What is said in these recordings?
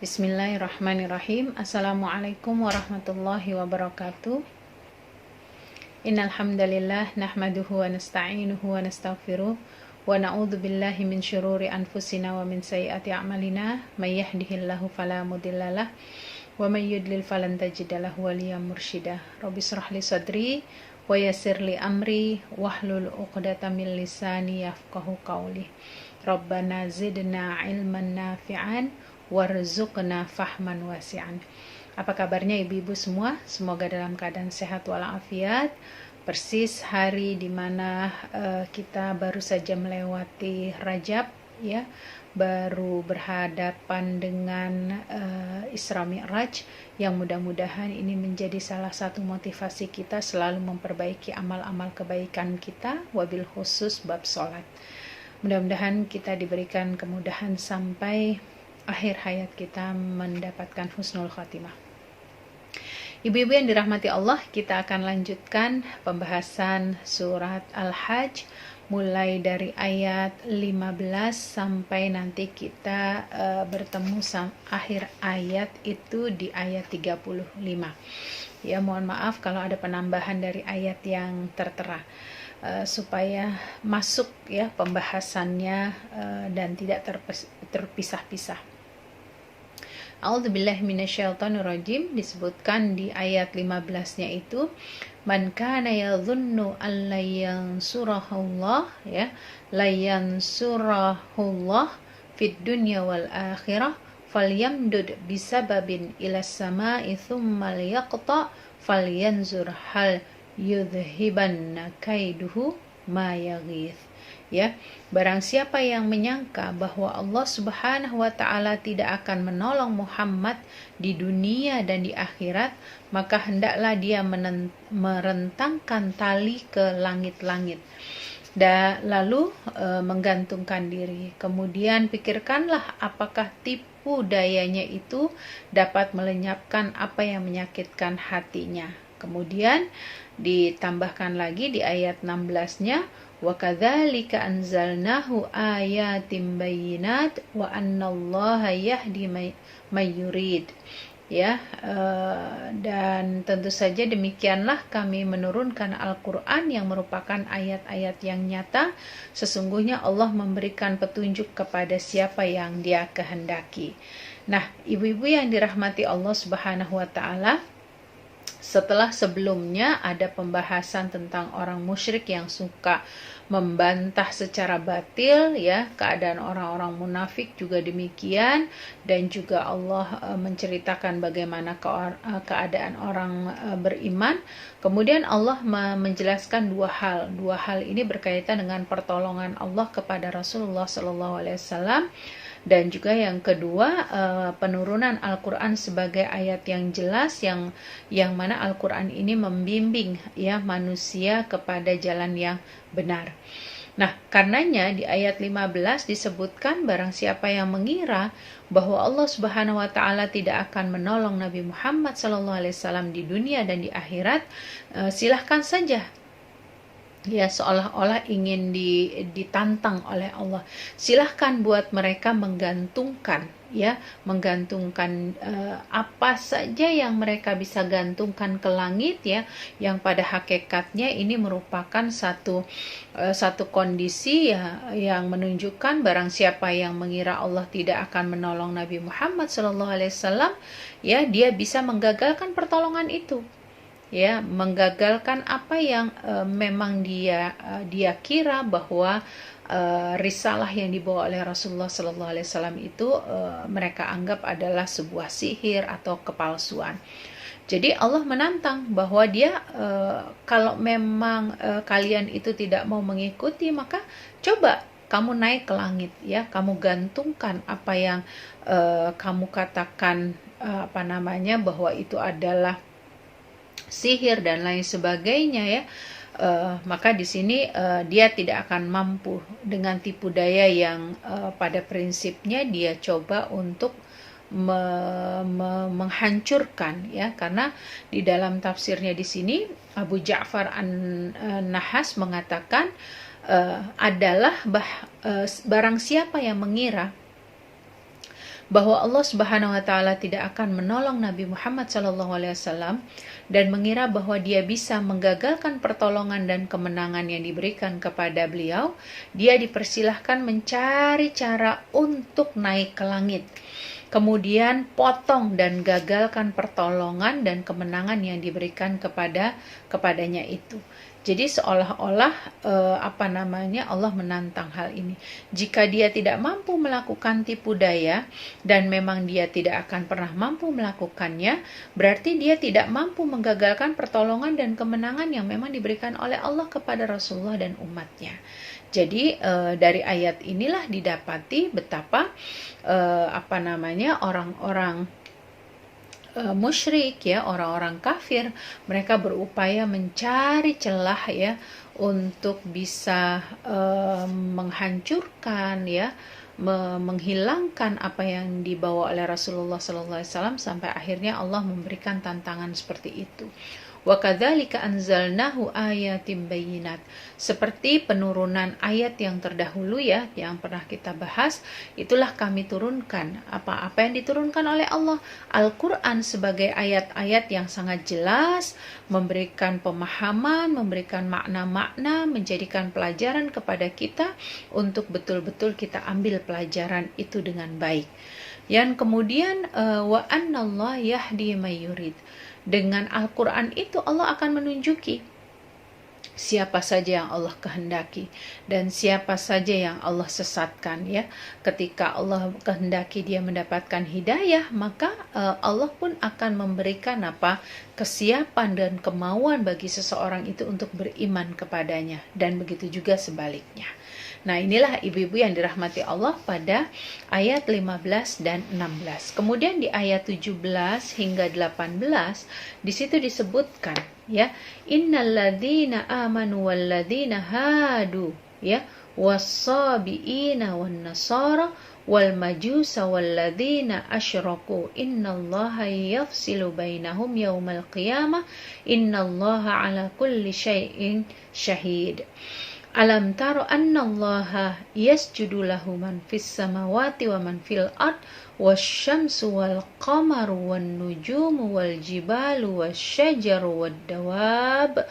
Bismillahirrahmanirrahim. Assalamualaikum warahmatullahi wabarakatuh. Innal hamdalillah nahmaduhu wa nasta'inuhu wa nastaghfiruh wa na'udzu billahi min syururi anfusina wa min sayyiati a'malina may yahdihillahu fala mudhillalah wa may yudlil falan tajida lahu waliyyan mursyida. Rabbi shrah li sadri wa yassir li amri wahlul 'uqdatam min lisani yafqahu qawli. Rabbana zidna ilman nafi'an warzuqna fahman wasi'an. Apa kabarnya ibu-ibu semua? Semoga dalam keadaan sehat walafiat. Persis hari dimana kita baru saja melewati Rajab, ya, baru berhadapan dengan Isra Mi'raj, yang mudah-mudahan ini menjadi salah satu motivasi kita selalu memperbaiki amal-amal kebaikan kita, wabil khusus bab sholat. Mudah-mudahan kita diberikan kemudahan sampai akhir hayat kita mendapatkan husnul khatimah. Ibu-ibu yang dirahmati Allah, kita akan lanjutkan pembahasan surat Al-Hajj mulai dari ayat 15 sampai nanti kita bertemu akhir ayat itu di ayat 35. Ya, mohon maaf kalau ada penambahan dari ayat yang tertera, supaya masuk ya pembahasannya dan tidak terpisah-pisah. A'udzubillahi minasyaitonirrajim. Disebutkan di ayat 15-nya itu, man kana yadhunnu an la yansurahullah, ya, la yansurahullah fid dunya wal akhirah falyamdud bisababin ilas samai thumma liyaqta falyanzur hal yudhibanna kaiduhu ma yaghith. Ya, barang siapa yang menyangka bahwa Allah Subhanahu wa ta'ala tidak akan menolong Muhammad di dunia dan di akhirat, maka hendaklah dia merentangkan tali ke langit-langit dan lalu menggantungkan diri. Kemudian pikirkanlah apakah tipu dayanya itu dapat melenyapkan apa yang menyakitkan hatinya. Kemudian ditambahkan lagi di ayat 16-nya, wa kadzalika anzalnahu ayatim bayyinat wa annallaha yahdi may yurid. Ya, dan tentu saja demikianlah kami menurunkan Al-Quran yang merupakan ayat-ayat yang nyata. Sesungguhnya Allah memberikan petunjuk kepada siapa yang Dia kehendaki. Nah, ibu-ibu yang dirahmati Allah Subhanahu wa ta'ala, setelah sebelumnya ada pembahasan tentang orang musyrik yang suka membantah secara batil, ya, keadaan orang-orang munafik juga demikian, dan juga Allah menceritakan bagaimana keadaan orang beriman. Kemudian Allah menjelaskan dua hal ini berkaitan dengan pertolongan Allah kepada Rasulullah SAW. Dan juga yang kedua, penurunan Al-Quran sebagai ayat yang jelas, yang mana Al-Quran ini membimbing ya manusia kepada jalan yang benar. Nah, karenanya di ayat 15 disebutkan, barang siapa yang mengira bahwa Allah Subhanahu wa ta'ala tidak akan menolong Nabi Muhammad SAW di dunia dan di akhirat, silahkan saja. Ya, seolah-olah ingin ditantang oleh Allah. Silahkan buat mereka menggantungkan apa saja yang mereka bisa gantungkan ke langit, ya, yang pada hakikatnya ini merupakan satu kondisi ya yang menunjukkan barang siapa yang mengira Allah tidak akan menolong Nabi Muhammad SAW, ya, dia bisa menggagalkan pertolongan itu. Ya, menggagalkan apa yang memang dia kira bahwa risalah yang dibawa oleh Rasulullah SAW itu mereka anggap adalah sebuah sihir atau kepalsuan. Jadi Allah menantang bahwa dia kalau memang kalian itu tidak mau mengikuti, maka coba kamu naik ke langit, ya, kamu gantungkan apa yang kamu katakan bahwa itu adalah sihir dan lain sebagainya, ya. Maka di sini dia tidak akan mampu dengan tipu daya yang pada prinsipnya dia coba untuk menghancurkan, ya, karena di dalam tafsirnya di sini Abu Ja'far An-Nahas mengatakan adalah barang siapa yang mengira bahwa Allah Subhanahu wa taala tidak akan menolong Nabi Muhammad SAW dan mengira bahwa dia bisa menggagalkan pertolongan dan kemenangan yang diberikan kepada beliau, dia dipersilahkan mencari cara untuk naik ke langit. Kemudian potong dan gagalkan pertolongan dan kemenangan yang diberikan kepadanya itu. Jadi seolah-olah Allah menantang hal ini. Jika dia tidak mampu melakukan tipu daya dan memang dia tidak akan pernah mampu melakukannya, berarti dia tidak mampu menggagalkan pertolongan dan kemenangan yang memang diberikan oleh Allah kepada Rasulullah dan umatnya. Jadi dari ayat inilah didapati betapa orang-orang musyrik, ya, orang-orang kafir, mereka berupaya mencari celah, ya, untuk bisa menghancurkan, ya, menghilangkan apa yang dibawa oleh Rasulullah SAW, sampai akhirnya Allah memberikan tantangan seperti itu. Wa kadzalika anzalnahu ayatin bayyinat. Seperti penurunan ayat yang terdahulu, ya, yang pernah kita bahas, itulah kami turunkan. Apa yang diturunkan oleh Allah? Al-Quran sebagai ayat-ayat yang sangat jelas, memberikan pemahaman, memberikan makna-makna, menjadikan pelajaran kepada kita untuk betul-betul kita ambil pelajaran itu dengan baik. Yang kemudian wa annallaha yahdi may yurid. Dengan Al-Quran itu Allah akan menunjuki siapa saja yang Allah kehendaki dan siapa saja yang Allah sesatkan, ya. Ketika Allah kehendaki dia mendapatkan hidayah, maka Allah pun akan memberikan kesiapan dan kemauan bagi seseorang itu untuk beriman kepadanya, dan begitu juga sebaliknya. Nah, inilah ibu-ibu yang dirahmati Allah pada ayat 15 dan 16. Kemudian di ayat 17 hingga 18, di situ disebutkan, ya, innalladzina amanu walladzina hadu, ya, wassabiina wan nasara wal majusa walladzina asyraku innallaha yafsilu bainahum yaumal qiyamah innallaha ala kulli syai'in syahid. Alam taro annallaha yasjudu lahu man fis samawati wa man fil ard wasyamsu wal qamaru wan nujumu wal jibalu wasyajaru wad dawab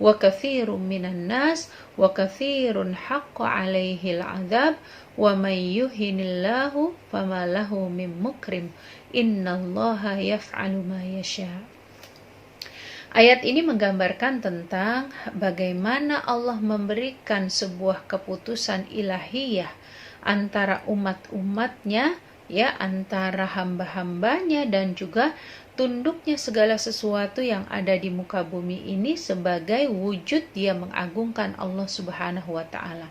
wa katsirun minan nas wa katsirun haqqa 'alaihil 'adzab wa may yuhinillahu fama lahu min mukrim innallaha yaf'alu ma yasha'. Ayat ini menggambarkan tentang bagaimana Allah memberikan sebuah keputusan ilahiyah antara umat-umatnya, ya, antara hamba-hambanya, dan juga tunduknya segala sesuatu yang ada di muka bumi ini sebagai wujud dia mengagungkan Allah Subhanahu wa ta'ala.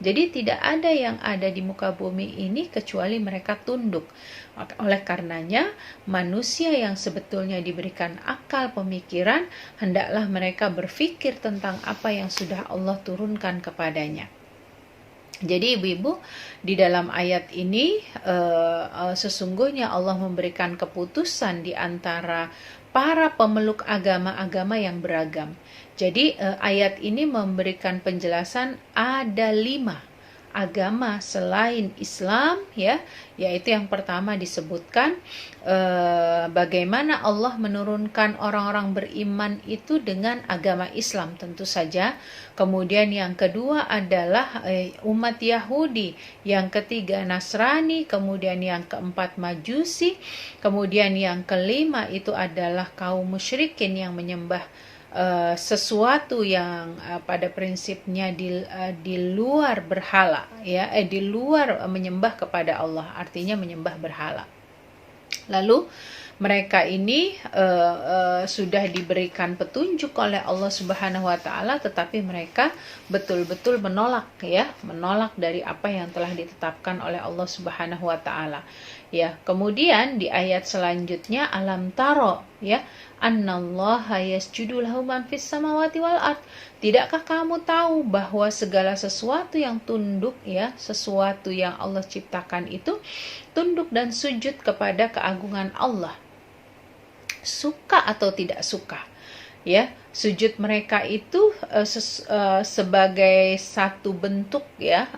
Jadi tidak ada yang ada di muka bumi ini kecuali mereka tunduk. Oleh karenanya, manusia yang sebetulnya diberikan akal pemikiran, hendaklah mereka berpikir tentang apa yang sudah Allah turunkan kepadanya. Jadi ibu-ibu, di dalam ayat ini sesungguhnya Allah memberikan keputusan di antara para pemeluk agama-agama yang beragam. Jadi ayat ini memberikan penjelasan ada 5 agama selain Islam, ya, yaitu yang pertama disebutkan bagaimana Allah menurunkan orang-orang beriman itu dengan agama Islam tentu saja. Kemudian yang kedua adalah umat Yahudi, yang ketiga Nasrani, kemudian yang keempat Majusi, kemudian yang kelima itu adalah kaum musyrikin yang menyembah sesuatu yang pada prinsipnya di luar berhala, ya, di luar menyembah kepada Allah, artinya menyembah berhala. Lalu mereka ini sudah diberikan petunjuk oleh Allah Subhanahu wa taala, tetapi mereka betul-betul menolak, ya, menolak dari apa yang telah ditetapkan oleh Allah Subhanahu wa taala. Ya, kemudian di ayat selanjutnya alam taro, ya, annallaha yasjudu lahu man fis samawati wal ard. Tidakkah kamu tahu bahwa segala sesuatu yang tunduk, ya, sesuatu yang Allah ciptakan itu tunduk dan sujud kepada keagungan Allah, suka atau tidak suka. ya. Sujud mereka itu sebagai satu bentuk ya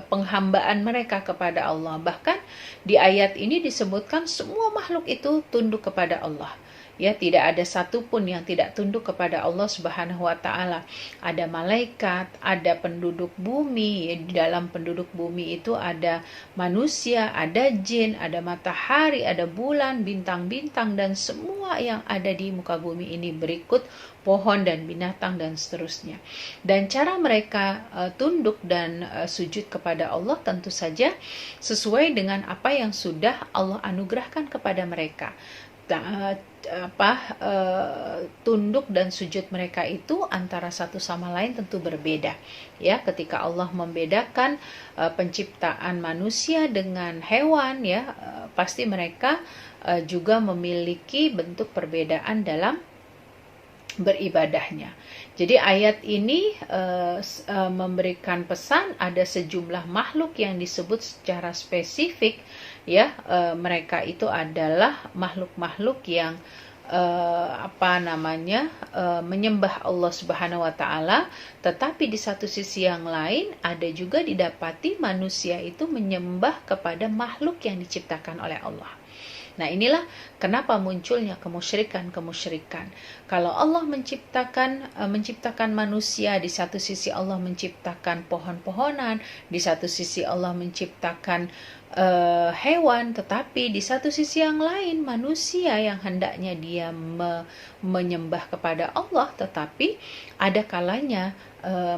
penghambaan mereka kepada Allah. Bahkan di ayat ini disebutkan semua makhluk itu tunduk kepada Allah. Ya, tidak ada satupun yang tidak tunduk kepada Allah Subhanahu wa taala. Ada malaikat, ada penduduk bumi, ya, di dalam penduduk bumi itu ada manusia, ada jin, ada matahari, ada bulan, bintang-bintang, dan semua yang ada di muka bumi ini, berikut pohon dan binatang dan seterusnya. Dan cara mereka tunduk dan sujud kepada Allah tentu saja sesuai dengan apa yang sudah Allah anugerahkan kepada mereka. Tunduk dan sujud mereka itu antara satu sama lain tentu berbeda, ya. Ketika Allah membedakan penciptaan manusia dengan hewan, ya, pasti mereka juga memiliki bentuk perbedaan dalam beribadahnya. Jadi ayat ini memberikan pesan ada sejumlah makhluk yang disebut secara spesifik, ya, mereka itu adalah makhluk-makhluk yang menyembah Allah Subhanahu wa taala, tetapi di satu sisi yang lain ada juga didapati manusia itu menyembah kepada makhluk yang diciptakan oleh Allah. Nah, inilah kenapa munculnya kemusyrikan. Kalau Allah menciptakan manusia, di satu sisi Allah menciptakan pohon-pohonan, di satu sisi Allah menciptakan hewan, tetapi di satu sisi yang lain manusia yang hendaknya dia menyembah kepada Allah, tetapi ada kalanya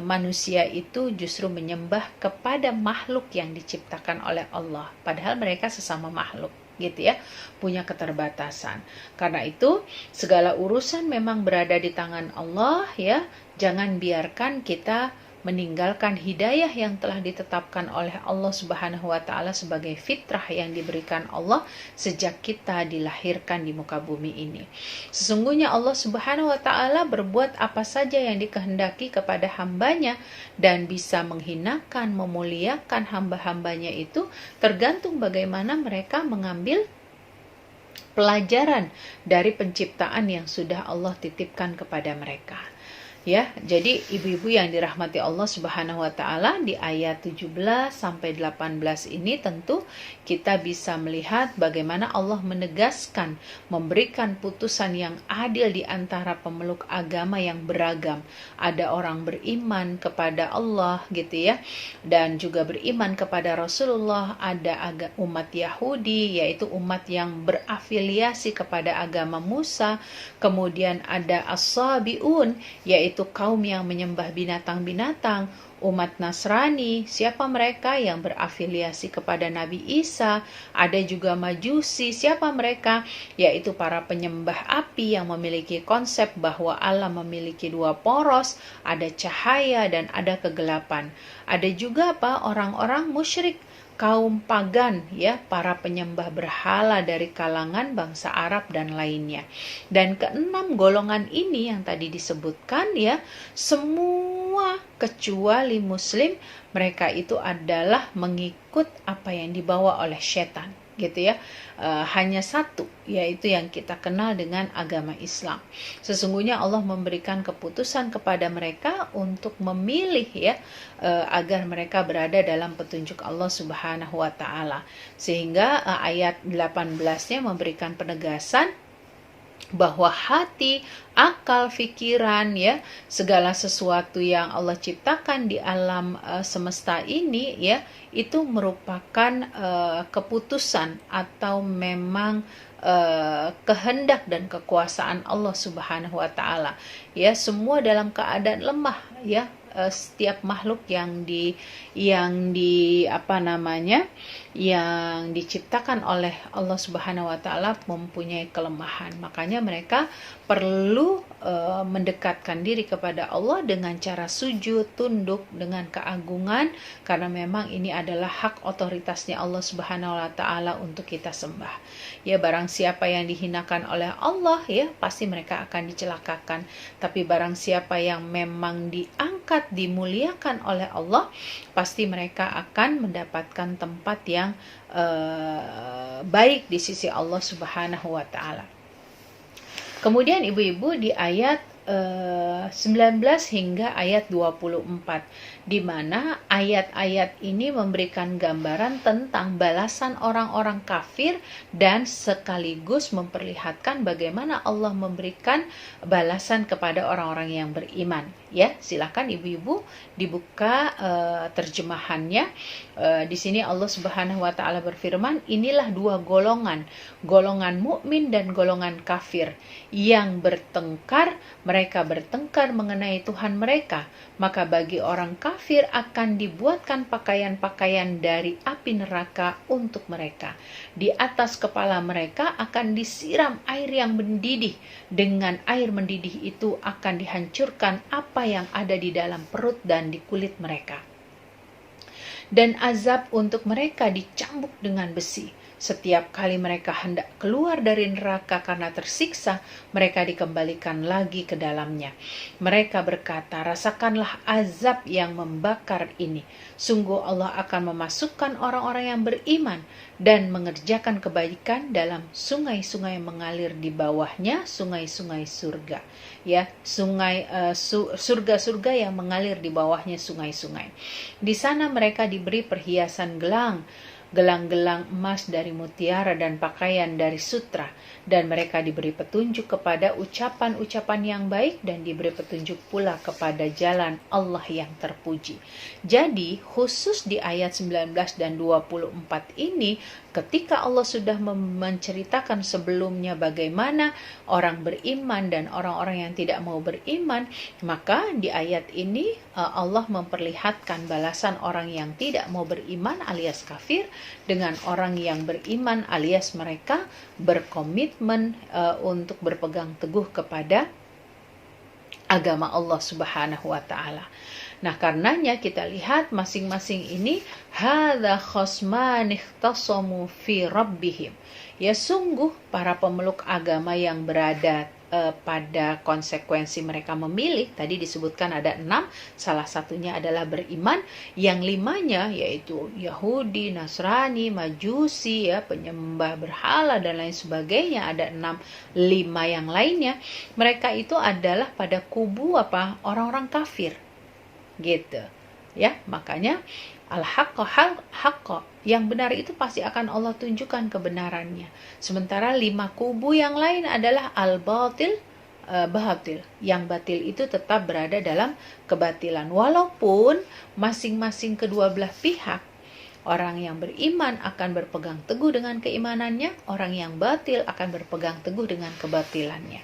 manusia itu justru menyembah kepada makhluk yang diciptakan oleh Allah, padahal mereka sesama makhluk, gitu ya, punya keterbatasan. Karena itu segala urusan memang berada di tangan Allah, ya. Jangan biarkan kita meninggalkan hidayah yang telah ditetapkan oleh Allah Subhanahu wa taala sebagai fitrah yang diberikan Allah sejak kita dilahirkan di muka bumi ini. Sesungguhnya Allah Subhanahu wa taala berbuat apa saja yang dikehendaki kepada hambanya, dan bisa menghinakan, memuliakan hamba-hambanya itu tergantung bagaimana mereka mengambil pelajaran dari penciptaan yang sudah Allah titipkan kepada mereka. Ya, jadi ibu-ibu yang dirahmati Allah Subhanahu wa taala, di ayat 17 sampai 18 ini tentu kita bisa melihat bagaimana Allah menegaskan, memberikan putusan yang adil di antara pemeluk agama yang beragam. Ada orang beriman kepada Allah, gitu ya, dan juga beriman kepada Rasulullah. Ada umat Yahudi, yaitu umat yang berafiliasi kepada agama Musa. Kemudian ada as-sabiun, yaitu kaum yang menyembah binatang-binatang. Umat Nasrani, siapa mereka yang berafiliasi kepada Nabi Isa. Ada juga Majusi, siapa mereka, yaitu para penyembah api yang memiliki konsep bahwa Allah memiliki dua poros, ada cahaya dan ada kegelapan. Ada juga orang-orang musyrik, kaum pagan, ya, para penyembah berhala dari kalangan bangsa Arab dan lainnya. Dan keenam golongan ini yang tadi disebutkan, ya, semua kecuali muslim, mereka itu adalah mengikut apa yang dibawa oleh setan, gitu ya. Hanya satu, yaitu yang kita kenal dengan agama Islam. Sesungguhnya Allah memberikan keputusan kepada mereka untuk memilih, ya, agar mereka berada dalam petunjuk Allah Subhanahu wa taala. Sehingga ayat 18-nya memberikan penegasan bahwa hati, akal, pikiran, ya, segala sesuatu yang Allah ciptakan di alam semesta ini, ya, itu merupakan keputusan atau memang kehendak dan kekuasaan Allah Subhanahu wa taala. Ya, semua dalam keadaan lemah, ya. Setiap makhluk yang diciptakan oleh Allah Subhanahu wa taala mempunyai kelemahan. Makanya mereka perlu mendekatkan diri kepada Allah dengan cara sujud, tunduk dengan keagungan, karena memang ini adalah hak otoritasnya Allah Subhanahu wa taala untuk kita sembah. Ya, barang siapa yang dihinakan oleh Allah, ya, pasti mereka akan dicelakakan. Tapi barang siapa yang memang diangkat, dimuliakan oleh Allah, pasti mereka akan mendapatkan tempat yang baik di sisi Allah Subhanahu wa taala. Kemudian ibu-ibu di ayat 19 hingga ayat 24, di mana ayat-ayat ini memberikan gambaran tentang balasan orang-orang kafir dan sekaligus memperlihatkan bagaimana Allah memberikan balasan kepada orang-orang yang beriman. Ya, silakan ibu-ibu dibuka terjemahannya. Di sini Allah Subhanahu wa taala berfirman, inilah dua golongan mukmin dan golongan kafir yang bertengkar. Mereka bertengkar mengenai Tuhan mereka, maka bagi orang kafir akan dibuatkan pakaian-pakaian dari api neraka untuk mereka. Di atas kepala mereka akan disiram air yang mendidih. Dengan air mendidih itu akan dihancurkan apa yang ada di dalam perut dan di kulit mereka. Dan azab untuk mereka dicambuk dengan besi. Setiap kali mereka hendak keluar dari neraka karena tersiksa, mereka dikembalikan lagi ke dalamnya. Mereka berkata, rasakanlah azab yang membakar ini. Sungguh Allah akan memasukkan orang-orang yang beriman dan mengerjakan kebaikan dalam sungai-sungai mengalir di bawahnya, sungai-sungai surga. Ya, surga-surga yang mengalir di bawahnya sungai-sungai. Di sana mereka diberi perhiasan gelang-gelang emas dari mutiara dan pakaian dari sutra, dan mereka diberi petunjuk kepada ucapan-ucapan yang baik dan diberi petunjuk pula kepada jalan Allah yang terpuji. Jadi khusus di ayat 19 dan 24 ini, ketika Allah sudah menceritakan sebelumnya bagaimana orang beriman dan orang-orang yang tidak mau beriman, maka di ayat ini Allah memperlihatkan balasan orang yang tidak mau beriman alias kafir dengan orang yang beriman alias mereka berkomitmen untuk berpegang teguh kepada agama Allah Subhanahu wa taala. Nah, karenanya kita lihat masing-masing ini hadza khosman ikhtasamu fi rabbihim. Ya, sungguh para pemeluk agama yang berada pada konsekuensi mereka memilih, tadi disebutkan ada 6, salah satunya adalah beriman, yang 5-nya yaitu Yahudi, Nasrani, Majusi, ya, penyembah berhala dan lain sebagainya, ada 5 yang lainnya, mereka itu adalah pada kubu orang-orang kafir, gitu ya. Makanya al-haqqa, yang benar itu pasti akan Allah tunjukkan kebenarannya. Sementara 5 kubu yang lain adalah al-batil, batil. Yang batil itu tetap berada dalam kebatilan. Walaupun masing-masing kedua belah pihak, orang yang beriman akan berpegang teguh dengan keimanannya, orang yang batil akan berpegang teguh dengan kebatilannya.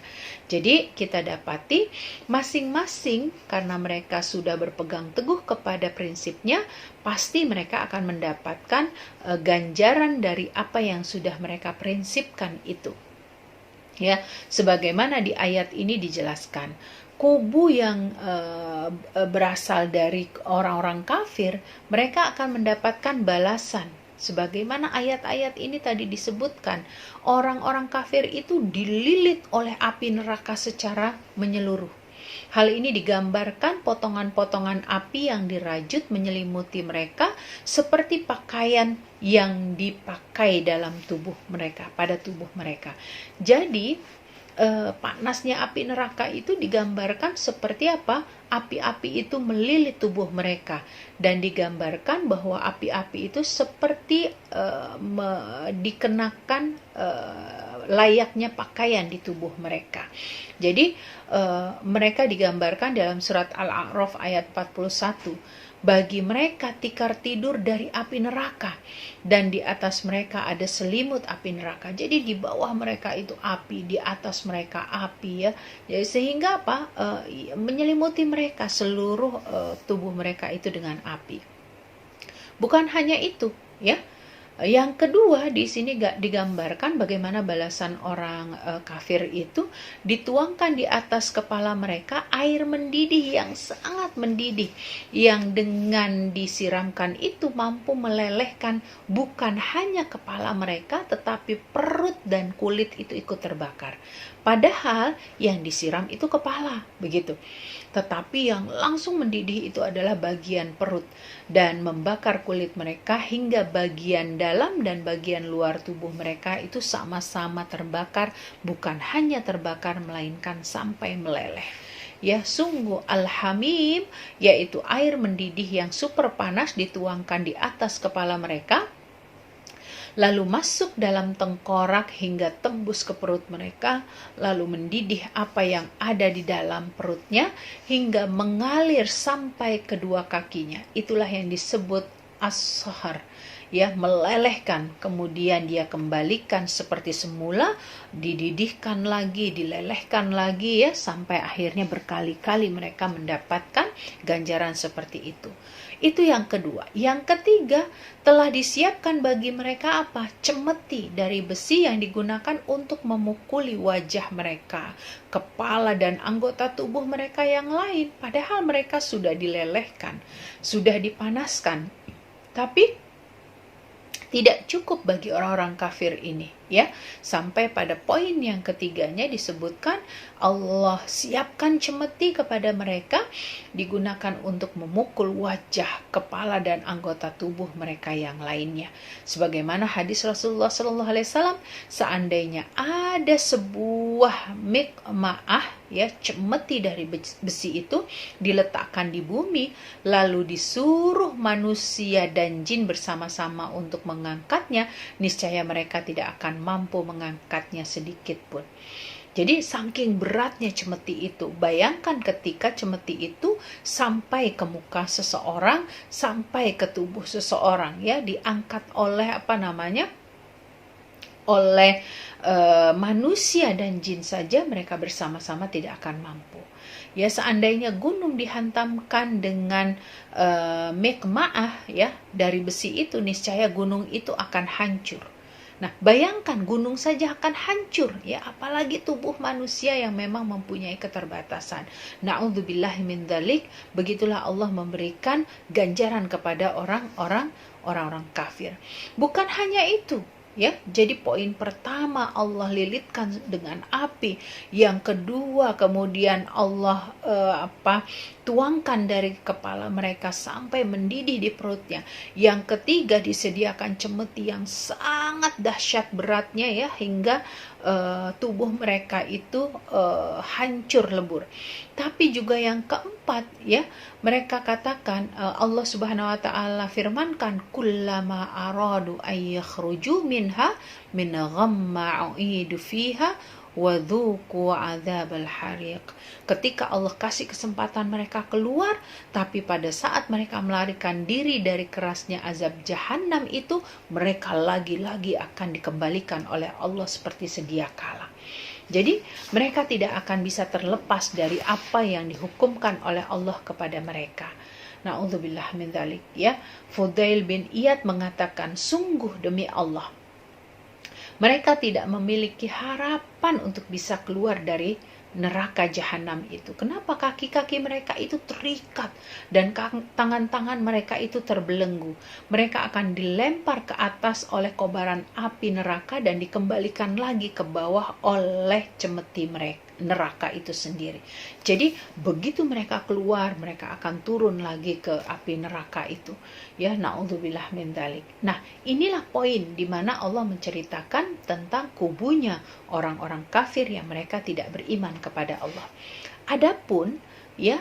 Jadi kita dapati masing-masing karena mereka sudah berpegang teguh kepada prinsipnya, pasti mereka akan mendapatkan ganjaran dari apa yang sudah mereka prinsipkan itu. Ya, sebagaimana di ayat ini dijelaskan, kubu yang berasal dari orang-orang kafir, mereka akan mendapatkan balasan. Sebagaimana ayat-ayat ini tadi disebutkan, orang-orang kafir itu dililit oleh api neraka secara menyeluruh. Hal ini digambarkan potongan-potongan api yang dirajut menyelimuti mereka seperti pakaian yang dipakai dalam tubuh mereka, pada tubuh mereka. Jadi panasnya api neraka itu digambarkan seperti apa? Api-api itu melilit tubuh mereka, dan digambarkan bahwa api-api itu seperti dikenakan layaknya pakaian di tubuh mereka. Jadi mereka digambarkan dalam surat Al-A'raf ayat 41. Bagi mereka tikar tidur dari api neraka, dan di atas mereka ada selimut api neraka. Jadi di bawah mereka itu api, di atas mereka api, ya. Jadi sehingga menyelimuti mereka seluruh tubuh mereka itu dengan api. Bukan hanya itu, ya. Yang kedua, di sini digambarkan bagaimana balasan orang kafir itu dituangkan di atas kepala mereka air mendidih yang sangat mendidih, yang dengan disiramkan itu mampu melelehkan bukan hanya kepala mereka, tetapi perut dan kulit itu ikut terbakar. Padahal yang disiram itu kepala, begitu. Tetapi yang langsung mendidih itu adalah bagian perut dan membakar kulit mereka hingga bagian dalam dan bagian luar tubuh mereka itu sama-sama terbakar, bukan hanya terbakar melainkan sampai meleleh. Ya, sungguh al-hamim, yaitu air mendidih yang super panas dituangkan di atas kepala mereka, lalu masuk dalam tengkorak hingga tembus ke perut mereka, lalu mendidih apa yang ada di dalam perutnya hingga mengalir sampai kedua kakinya. Itulah yang disebut as-sahar, ya, melelehkan, kemudian dia kembalikan seperti semula, dididihkan lagi, dilelehkan lagi, ya, sampai akhirnya berkali-kali mereka mendapatkan ganjaran seperti itu. Itu yang kedua. Yang ketiga, telah disiapkan bagi mereka apa? Cemeti dari besi yang digunakan untuk memukuli wajah mereka, kepala dan anggota tubuh mereka yang lain. Padahal mereka sudah dilelehkan, sudah dipanaskan. Tapi tidak cukup bagi orang-orang kafir ini, ya. Sampai pada poin yang ketiganya disebutkan Allah siapkan cemeti kepada mereka, digunakan untuk memukul wajah, kepala dan anggota tubuh mereka yang lainnya. Sebagaimana hadis Rasulullah SAW, seandainya ada sebuah mikma'ah, ya, cemeti dari besi itu diletakkan di bumi, lalu disuruh manusia dan jin bersama-sama untuk mengangkatnya, niscaya mereka tidak akan mampu mengangkatnya sedikit pun. Jadi saking beratnya cemeti itu, bayangkan ketika cemeti itu sampai ke muka seseorang, sampai ke tubuh seseorang, ya, diangkat oleh oleh manusia dan jin saja, mereka bersama-sama tidak akan mampu. Ya, seandainya gunung dihantamkan dengan mikma'ah, ya, dari besi itu, niscaya gunung itu akan hancur. Nah, bayangkan gunung saja akan hancur, ya, apalagi tubuh manusia yang memang mempunyai keterbatasan. Na'udzubillahi min dzalik. Begitulah Allah memberikan ganjaran kepada orang-orang kafir. Bukan hanya itu, ya. Jadi poin pertama Allah lilitkan dengan api, yang kedua kemudian Allah tuangkan dari kepala mereka sampai mendidih di perutnya, yang ketiga disediakan cemeti yang sangat dahsyat beratnya, ya, hingga tubuh mereka itu hancur lebur. Tapi juga yang keempat, ya, mereka katakan, Allah Subhanahu wa taala firmankan, kullama aradu ayyakhruju minha min ghamma u'idu fiha wa dzuqu adzabal hariq. Ketika Allah kasih kesempatan mereka keluar, tapi pada saat mereka melarikan diri dari kerasnya azab jahanam itu, mereka lagi-lagi akan dikembalikan oleh Allah seperti sedia kala. Jadi mereka tidak akan bisa terlepas dari apa yang dihukumkan oleh Allah kepada mereka. Na'udzubillah min dzalik, ya. Fudail bin Iyad mengatakan, sungguh demi Allah, mereka tidak memiliki harapan untuk bisa keluar dari neraka jahanam itu. Kenapa? Kaki-kaki mereka itu terikat dan tangan-tangan mereka itu terbelenggu. Mereka akan dilempar ke atas oleh kobaran api neraka dan dikembalikan lagi ke bawah oleh cemeti neraka itu sendiri. Jadi begitu mereka keluar, mereka akan turun lagi ke api neraka itu. Ya, na'udzubillah min dzalik. Nah, inilah poin di mana Allah menceritakan tentang kubunya orang-orang kafir yang mereka tidak beriman kepada Allah. Adapun, ya,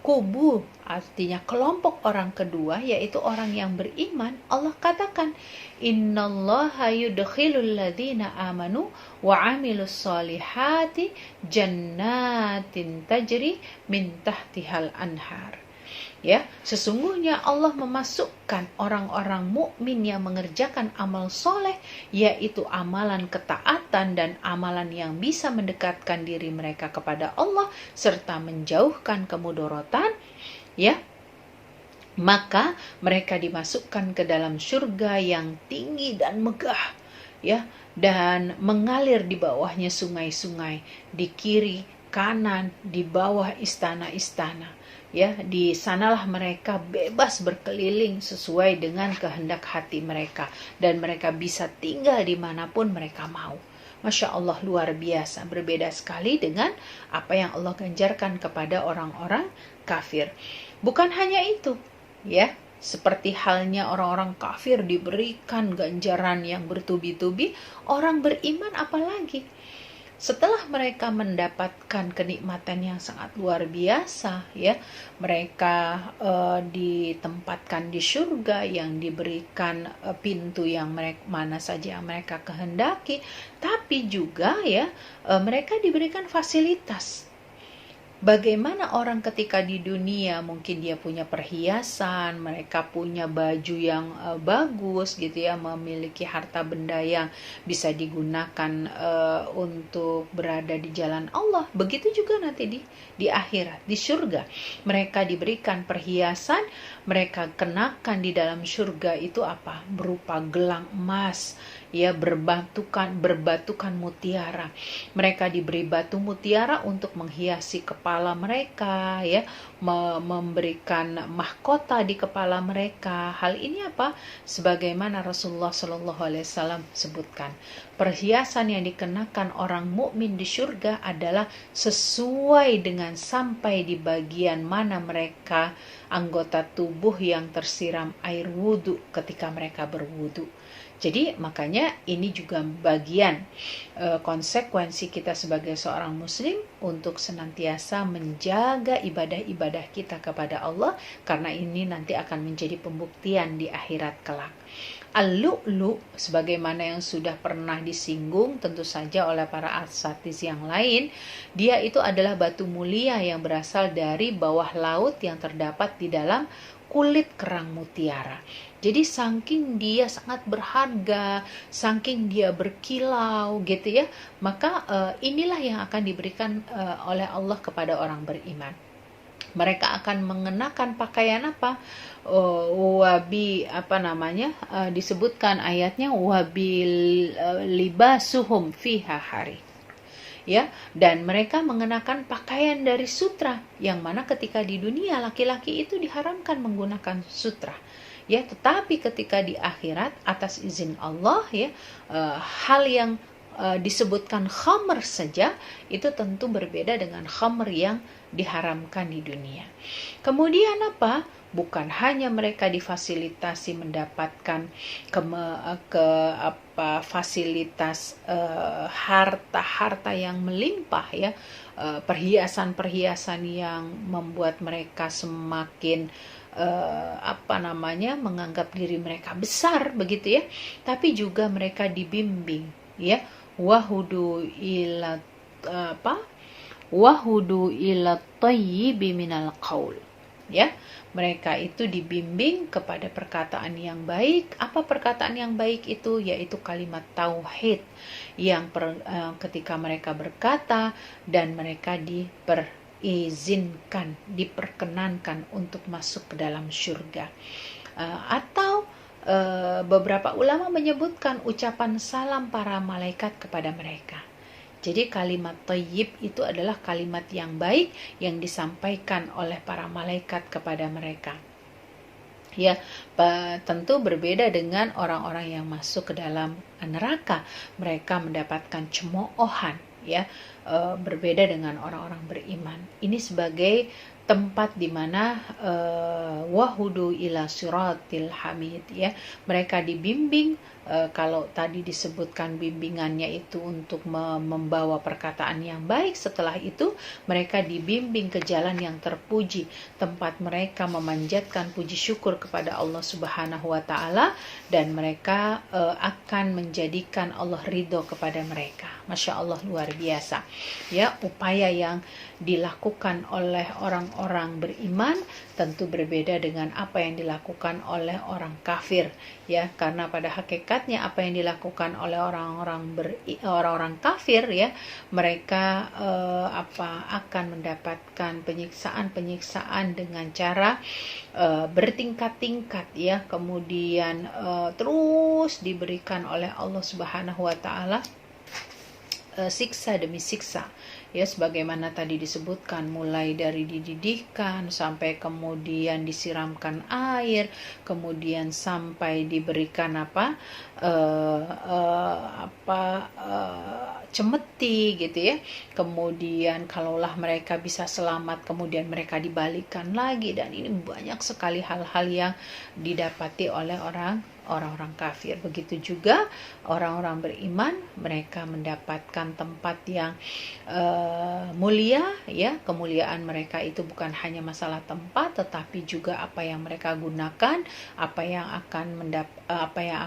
kubu artinya kelompok orang kedua, yaitu orang yang beriman, Allah katakan, innallaha yudkhilul ladzina amanu wa amilus solihati jannatin tajri min tahtihal anhar. Ya, sesungguhnya Allah memasukkan orang-orang mukmin yang mengerjakan amal soleh, yaitu amalan ketaatan dan amalan yang bisa mendekatkan diri mereka kepada Allah serta menjauhkan kemudorotan, ya, maka mereka dimasukkan ke dalam surga yang tinggi dan megah, ya, dan mengalir di bawahnya sungai-sungai, di kiri, kanan, di bawah istana-istana. Ya, di sanalah mereka bebas berkeliling sesuai dengan kehendak hati mereka, dan mereka bisa tinggal dimanapun mereka mau. Masya Allah, luar biasa, berbeda sekali dengan apa yang Allah ganjarkan kepada orang-orang kafir. Bukan hanya itu, ya, Seperti halnya orang-orang kafir diberikan ganjaran yang bertubi-tubi, orang beriman apalagi setelah mereka mendapatkan kenikmatan yang sangat luar biasa, ya, mereka ditempatkan di surga yang diberikan pintu yang mana saja yang mereka kehendaki, tapi juga ya mereka diberikan fasilitas. Bagaimana orang ketika di dunia mungkin dia punya perhiasan, mereka punya baju yang bagus gitu ya, memiliki harta benda yang bisa digunakan untuk berada di jalan Allah. Begitu juga nanti di akhirat, di surga. Mereka diberikan perhiasan, mereka kenakan di dalam surga itu apa? Berupa gelang emas, ya, berbatukan mutiara. Mereka diberi batu mutiara untuk menghiasi kepala mereka, ya, memberikan mahkota di kepala mereka. Hal ini apa? Sebagaimana Rasulullah Shallallahu Alaihi Wasallam sebutkan, perhiasan yang dikenakan orang mukmin di surga adalah sesuai dengan sampai di bagian mana mereka anggota tubuh yang tersiram air wudhu ketika mereka berwudhu. Jadi makanya ini juga bagian konsekuensi kita sebagai seorang muslim untuk senantiasa menjaga ibadah-ibadah kita kepada Allah, karena ini nanti akan menjadi pembuktian di akhirat kelak. Al-lu'lu, sebagaimana yang sudah pernah disinggung tentu saja oleh para asatiz yang lain, dia itu adalah batu mulia yang berasal dari bawah laut yang terdapat di dalam kulit kerang mutiara. Jadi saking dia sangat berharga, saking dia berkilau gitu ya, maka inilah yang akan diberikan oleh Allah kepada orang beriman. Mereka akan mengenakan pakaian apa? Disebutkan ayatnya wabil libasuhum fiha hari. Ya, dan mereka mengenakan pakaian dari sutra, yang mana ketika di dunia laki-laki itu diharamkan menggunakan sutra. Ya, tetapi ketika di akhirat atas izin Allah, ya, hal yang disebutkan khamr saja itu tentu berbeda dengan khamr yang diharamkan di dunia. Kemudian apa? Bukan hanya mereka difasilitasi mendapatkan fasilitas harta-harta yang melimpah, ya, perhiasan-perhiasan yang membuat mereka semakin menganggap diri mereka besar begitu ya, tapi juga mereka dibimbing, ya, wahudu ila thayyibi minal qaul, ya, mereka itu dibimbing kepada perkataan yang baik. Apa perkataan yang baik itu? Yaitu kalimat tauhid yang ketika mereka berkata dan mereka diperkenankan untuk masuk ke dalam surga. Atau beberapa ulama menyebutkan ucapan salam para malaikat kepada mereka. Jadi kalimat thayyib itu adalah kalimat yang baik yang disampaikan oleh para malaikat kepada mereka. Ya, tentu berbeda dengan orang-orang yang masuk ke dalam neraka. Mereka mendapatkan cemoohan, ya, berbeda dengan orang-orang beriman. Ini sebagai tempat di mana wahudu ila siratil hamid, ya, mereka dibimbing. Kalau tadi disebutkan bimbingannya itu untuk membawa perkataan yang baik, setelah itu mereka dibimbing ke jalan yang terpuji, tempat mereka memanjatkan puji syukur kepada Allah Subhanahu wa Ta'ala, dan mereka akan menjadikan Allah ridho kepada mereka. Masya Allah, luar biasa, ya. Upaya yang dilakukan oleh orang-orang beriman tentu berbeda dengan apa yang dilakukan oleh orang kafir, ya, karena pada hakikatnya apa yang dilakukan oleh orang-orang kafir, ya, mereka akan mendapatkan penyiksaan dengan cara bertingkat-tingkat, ya, kemudian terus diberikan oleh Allah Subhanahu wa Ta'ala siksa demi siksa, ya, sebagaimana tadi disebutkan, mulai dari dididihkan sampai kemudian disiramkan air, kemudian sampai diberikan mati gitu ya. Kemudian kalaulah mereka bisa selamat, kemudian mereka dibalikan lagi, dan ini banyak sekali hal-hal yang didapati oleh orang-orang kafir. Begitu juga orang-orang beriman, mereka mendapatkan tempat yang mulia ya. Kemuliaan mereka itu bukan hanya masalah tempat, tetapi juga apa yang mereka gunakan, apa yang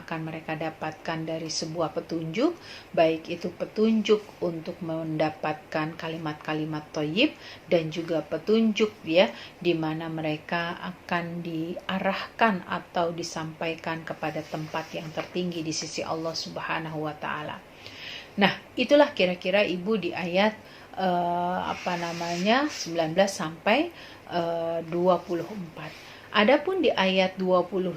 akan mereka dapatkan dari sebuah petunjuk, baik itu petunjuk untuk mendapatkan kalimat-kalimat thayyib, dan juga petunjuk ya di mana mereka akan diarahkan atau disampaikan kepada tempat yang tertinggi di sisi Allah Subhanahu wa taala. Nah, itulah kira-kira Ibu di ayat 19 sampai 24. Adapun di ayat 25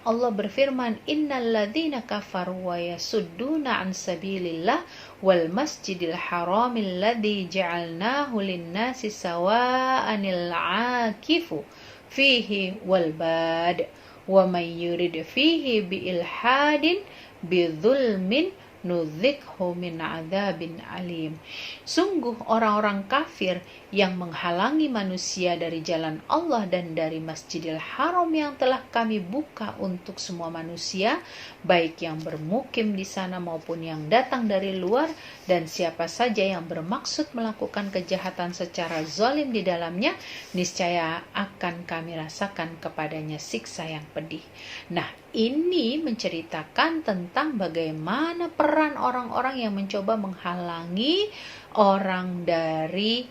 Allah berfirman, innalladzina kafaru wa yasudduna an sabilillah wal masjidil haramil ladzi ja'alnahu lin-nasi sawa'anil 'akifu fihi wal bad wa may yurid fihi bi ilhadin bi dzulmin nudzikhu min adzabin alim. Sungguh orang-orang kafir yang menghalangi manusia dari jalan Allah dan dari Masjidil Haram yang telah kami buka untuk semua manusia, baik yang bermukim di sana maupun yang datang dari luar, dan siapa saja yang bermaksud melakukan kejahatan secara zalim di dalamnya, niscaya akan kami rasakan kepadanya siksa yang pedih. Nah, ini menceritakan tentang bagaimana peran orang-orang yang mencoba menghalangi orang dari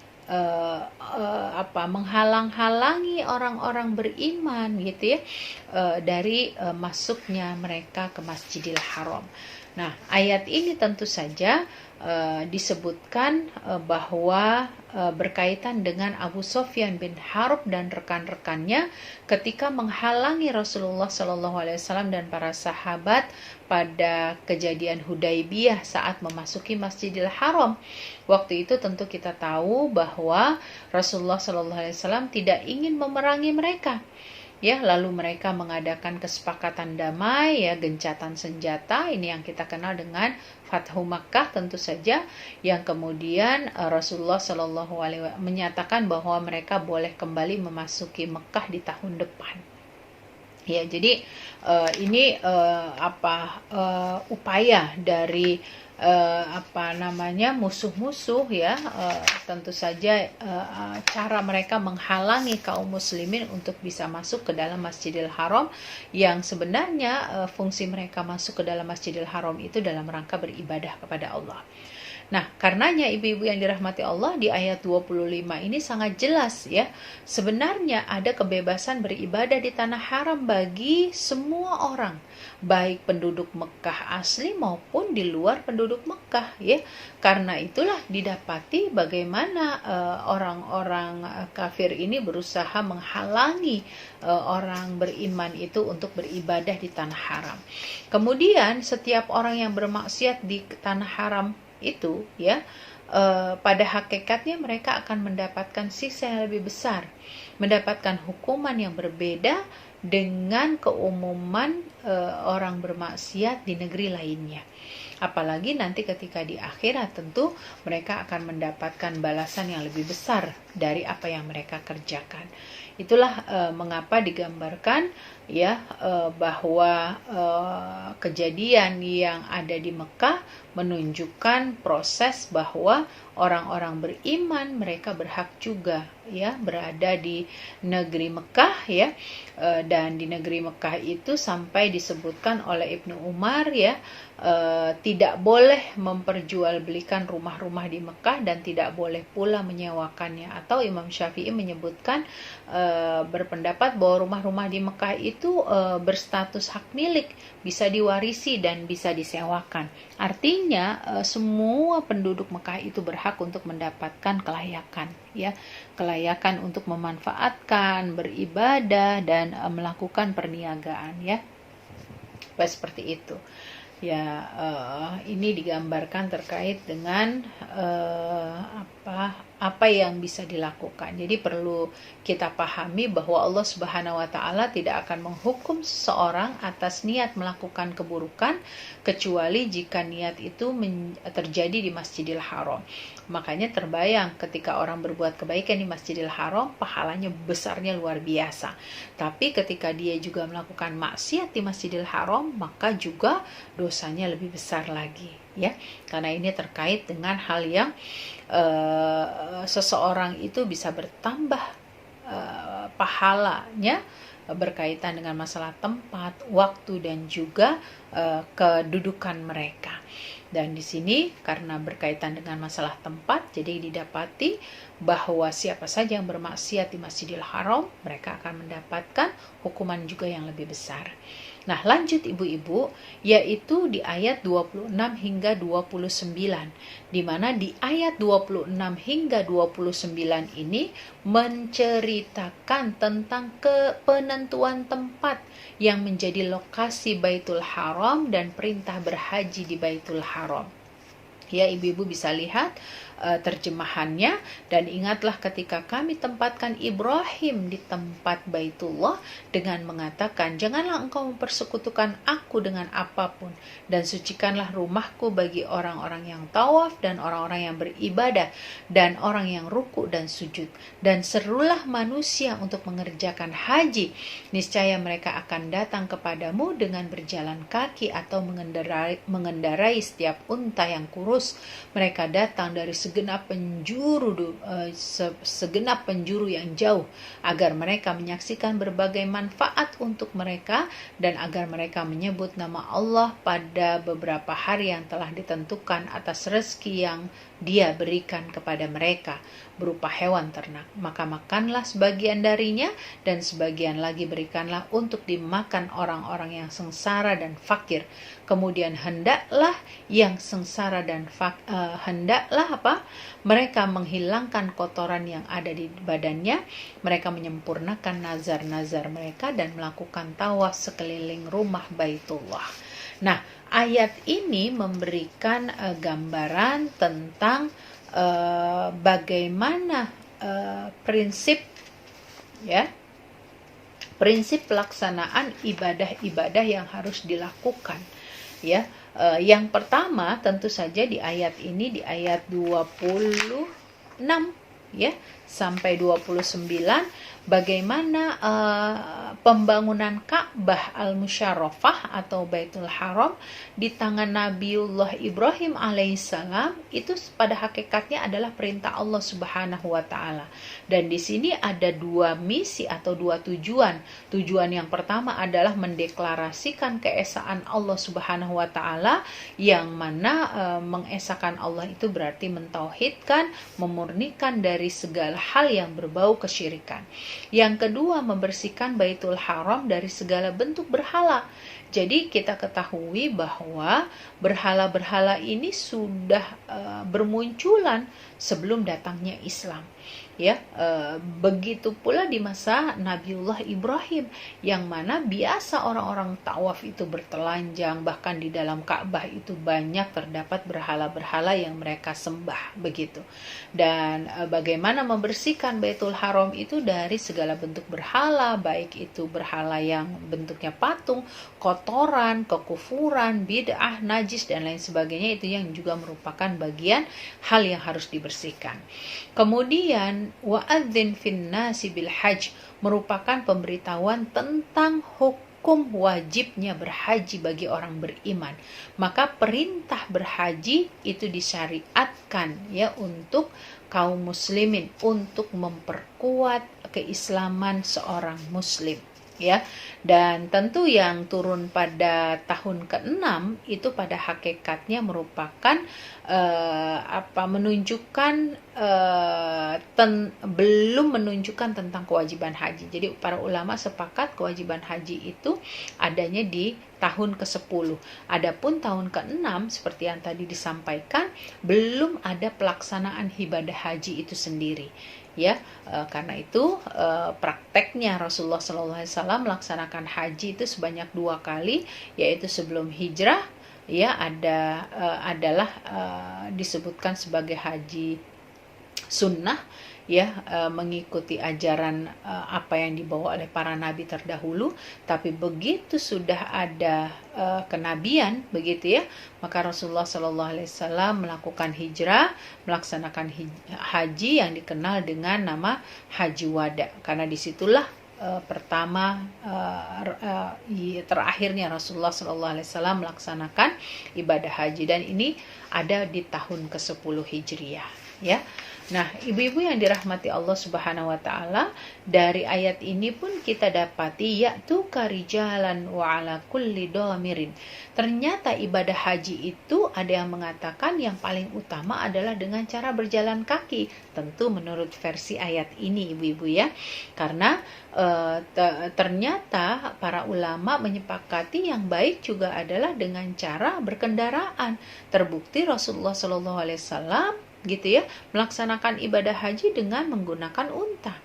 menghalang-halangi orang-orang beriman gitu ya, dari masuknya mereka ke Masjidil Haram. Nah, ayat ini tentu saja disebutkan bahwa berkaitan dengan Abu Sufyan bin Harb dan rekan-rekannya ketika menghalangi Rasulullah SAW dan para sahabat pada kejadian Hudaybiyah saat memasuki Masjidil Haram. Waktu itu tentu kita tahu bahwa Rasulullah SAW tidak ingin memerangi mereka. Ya, lalu mereka mengadakan kesepakatan damai ya, gencatan senjata, ini yang kita kenal dengan Fathu Makkah tentu saja, yang kemudian Rasulullah SAW menyatakan bahwa mereka boleh kembali memasuki Mekah di tahun depan. Ya, jadi ini upaya dari musuh-musuh ya, tentu saja cara mereka menghalangi kaum muslimin untuk bisa masuk ke dalam Masjidil Haram, yang sebenarnya fungsi mereka masuk ke dalam Masjidil Haram itu dalam rangka beribadah kepada Allah. Nah, karenanya ibu-ibu yang dirahmati Allah, di ayat 25 ini sangat jelas ya, sebenarnya ada kebebasan beribadah di tanah haram bagi semua orang, baik penduduk Mekah asli maupun di luar penduduk Mekah ya. Karena itulah didapati bagaimana orang-orang kafir ini berusaha menghalangi orang beriman itu untuk beribadah di tanah haram. Kemudian setiap orang yang bermaksiat di tanah haram itu ya, pada hakikatnya mereka akan mendapatkan siksa yang lebih besar, mendapatkan hukuman yang berbeda dengan keumuman orang bermaksiat di negeri lainnya. Apalagi nanti ketika di akhirat tentu mereka akan mendapatkan balasan yang lebih besar dari apa yang mereka kerjakan. Itulah mengapa digambarkan ya bahwa kejadian yang ada di Mekah menunjukkan proses bahwa orang-orang beriman mereka berhak juga ya berada di negeri Mekah ya, dan di negeri Mekah itu sampai disebutkan oleh Ibnu Umar ya, tidak boleh memperjualbelikan rumah-rumah di Mekah dan tidak boleh pula menyewakannya. Atau Imam Syafi'i menyebutkan berpendapat bahwa rumah-rumah di Mekah itu berstatus hak milik, bisa diwarisi dan bisa disewakan. Artinya semua penduduk Mekah itu berhak untuk mendapatkan kelayakan ya, kelayakan untuk memanfaatkan, beribadah dan melakukan perniagaan ya. Seperti itu. Ya, ini digambarkan terkait dengan apa yang bisa dilakukan. Jadi perlu kita pahami bahwa Allah Subhanahu wa taala tidak akan menghukum seseorang atas niat melakukan keburukan kecuali jika niat itu terjadi di Masjidil Haram. Makanya terbayang ketika orang berbuat kebaikan di Masjidil Haram, pahalanya besarnya luar biasa. Tapi ketika dia juga melakukan maksiat di Masjidil Haram, maka juga dosanya lebih besar lagi, ya. Karena ini terkait dengan hal yang seseorang itu bisa bertambah pahalanya berkaitan dengan masalah tempat, waktu, dan juga kedudukan mereka. Dan di sini karena berkaitan dengan masalah tempat, jadi didapati bahwa siapa saja yang bermaksiat di Masjidil Haram, mereka akan mendapatkan hukuman juga yang lebih besar. Nah, lanjut ibu-ibu, yaitu di ayat 26 hingga 29, di mana di ayat 26 hingga 29 ini menceritakan tentang penentuan tempat yang menjadi lokasi Baitul Haram dan perintah berhaji di Baitul Haram. Ya, ibu-ibu bisa lihat terjemahannya. Dan ingatlah ketika kami tempatkan Ibrahim di tempat Baitullah dengan mengatakan, janganlah engkau mempersekutukan aku dengan apapun, dan sucikanlah rumahku bagi orang-orang yang tawaf dan orang-orang yang beribadah dan orang yang ruku dan sujud. Dan serulah manusia untuk mengerjakan haji, niscaya mereka akan datang kepadamu dengan berjalan kaki atau mengendarai setiap unta yang kurus. Mereka datang dari segenap penjuru yang jauh, agar mereka menyaksikan berbagai manfaat untuk mereka, dan agar mereka menyebut nama Allah pada beberapa hari yang telah ditentukan atas rezeki yang Dia berikan kepada mereka berupa hewan ternak. Maka makanlah sebagian darinya, dan sebagian lagi berikanlah untuk dimakan orang-orang yang sengsara dan fakir. Kemudian hendaklah yang sengsara dan mereka menghilangkan kotoran yang ada di badannya, mereka menyempurnakan nazar-nazar mereka dan melakukan tawaf sekeliling rumah Baitullah. Nah, ayat ini memberikan gambaran tentang bagaimana prinsip pelaksanaan ibadah-ibadah yang harus dilakukan. Ya, yang pertama tentu saja di ayat ini, di ayat 26 ya sampai 29, bagaimana pembangunan Ka'bah Al-Musyarrafah atau Baitul Haram di tangan Nabiullah Ibrahim alaihissalam itu pada hakikatnya adalah perintah Allah Subhanahu wa taala. Dan di sini ada dua misi atau dua tujuan. Tujuan yang pertama adalah mendeklarasikan keesaan Allah Subhanahu wa taala, yang mana mengesahkan Allah itu berarti mentauhidkan, memurnikan dari segala hal yang berbau kesyirikan. Yang kedua, membersihkan Baitul Haram dari segala bentuk berhala. Jadi kita ketahui bahwa berhala-berhala ini sudah bermunculan sebelum datangnya Islam. Ya, begitu pula di masa Nabiullah Ibrahim, yang mana biasa orang-orang tawaf itu bertelanjang, bahkan di dalam Ka'bah itu banyak terdapat berhala-berhala yang mereka sembah begitu. Dan bagaimana membersihkan Baitul Haram itu dari segala bentuk berhala, baik itu berhala yang bentuknya patung, kotoran, kekufuran, bid'ah, najis, dan lain sebagainya, itu yang juga merupakan bagian hal yang harus dibersihkan. Kemudian wa'adzin finnasi bil hajj merupakan pemberitahuan tentang hukum wajibnya berhaji bagi orang beriman. Maka perintah berhaji itu disyariatkan ya untuk kaum muslimin, untuk memperkuat keislaman seorang muslim. Ya, dan tentu yang turun pada tahun ke-6 itu pada hakikatnya merupakan menunjukkan belum menunjukkan tentang kewajiban haji. Jadi para ulama sepakat kewajiban haji itu adanya di tahun ke-10. Adapun tahun ke-6 seperti yang tadi disampaikan, belum ada pelaksanaan ibadah haji itu sendiri. Ya, karena itu prakteknya Rasulullah SAW melaksanakan haji itu sebanyak 2 kali, yaitu sebelum hijrah, ya adalah disebutkan sebagai haji sunnah ya, mengikuti ajaran apa yang dibawa oleh para nabi terdahulu. Tapi begitu sudah ada kenabian begitu ya, maka Rasulullah Shallallahu Alaihi Wasallam melakukan hijrah, melaksanakan haji yang dikenal dengan nama Haji Wada, karena disitulah pertama terakhirnya Rasulullah Shallallahu Alaihi Wasallam melaksanakan ibadah haji, dan ini ada di tahun ke-10 Hijriah ya. Nah, ibu-ibu yang dirahmati Allah Subhanahu wa taala, dari ayat ini pun kita dapati yaitu karijalan wa ala kulli dhamirin. Ternyata ibadah haji itu ada yang mengatakan yang paling utama adalah dengan cara berjalan kaki. Tentu menurut versi ayat ini ibu-ibu ya. Karena ternyata para ulama menyepakati yang baik juga adalah dengan cara berkendaraan. Terbukti Rasulullah Shallallahu Alaihi Wasallam gitu ya, melaksanakan ibadah haji dengan menggunakan unta,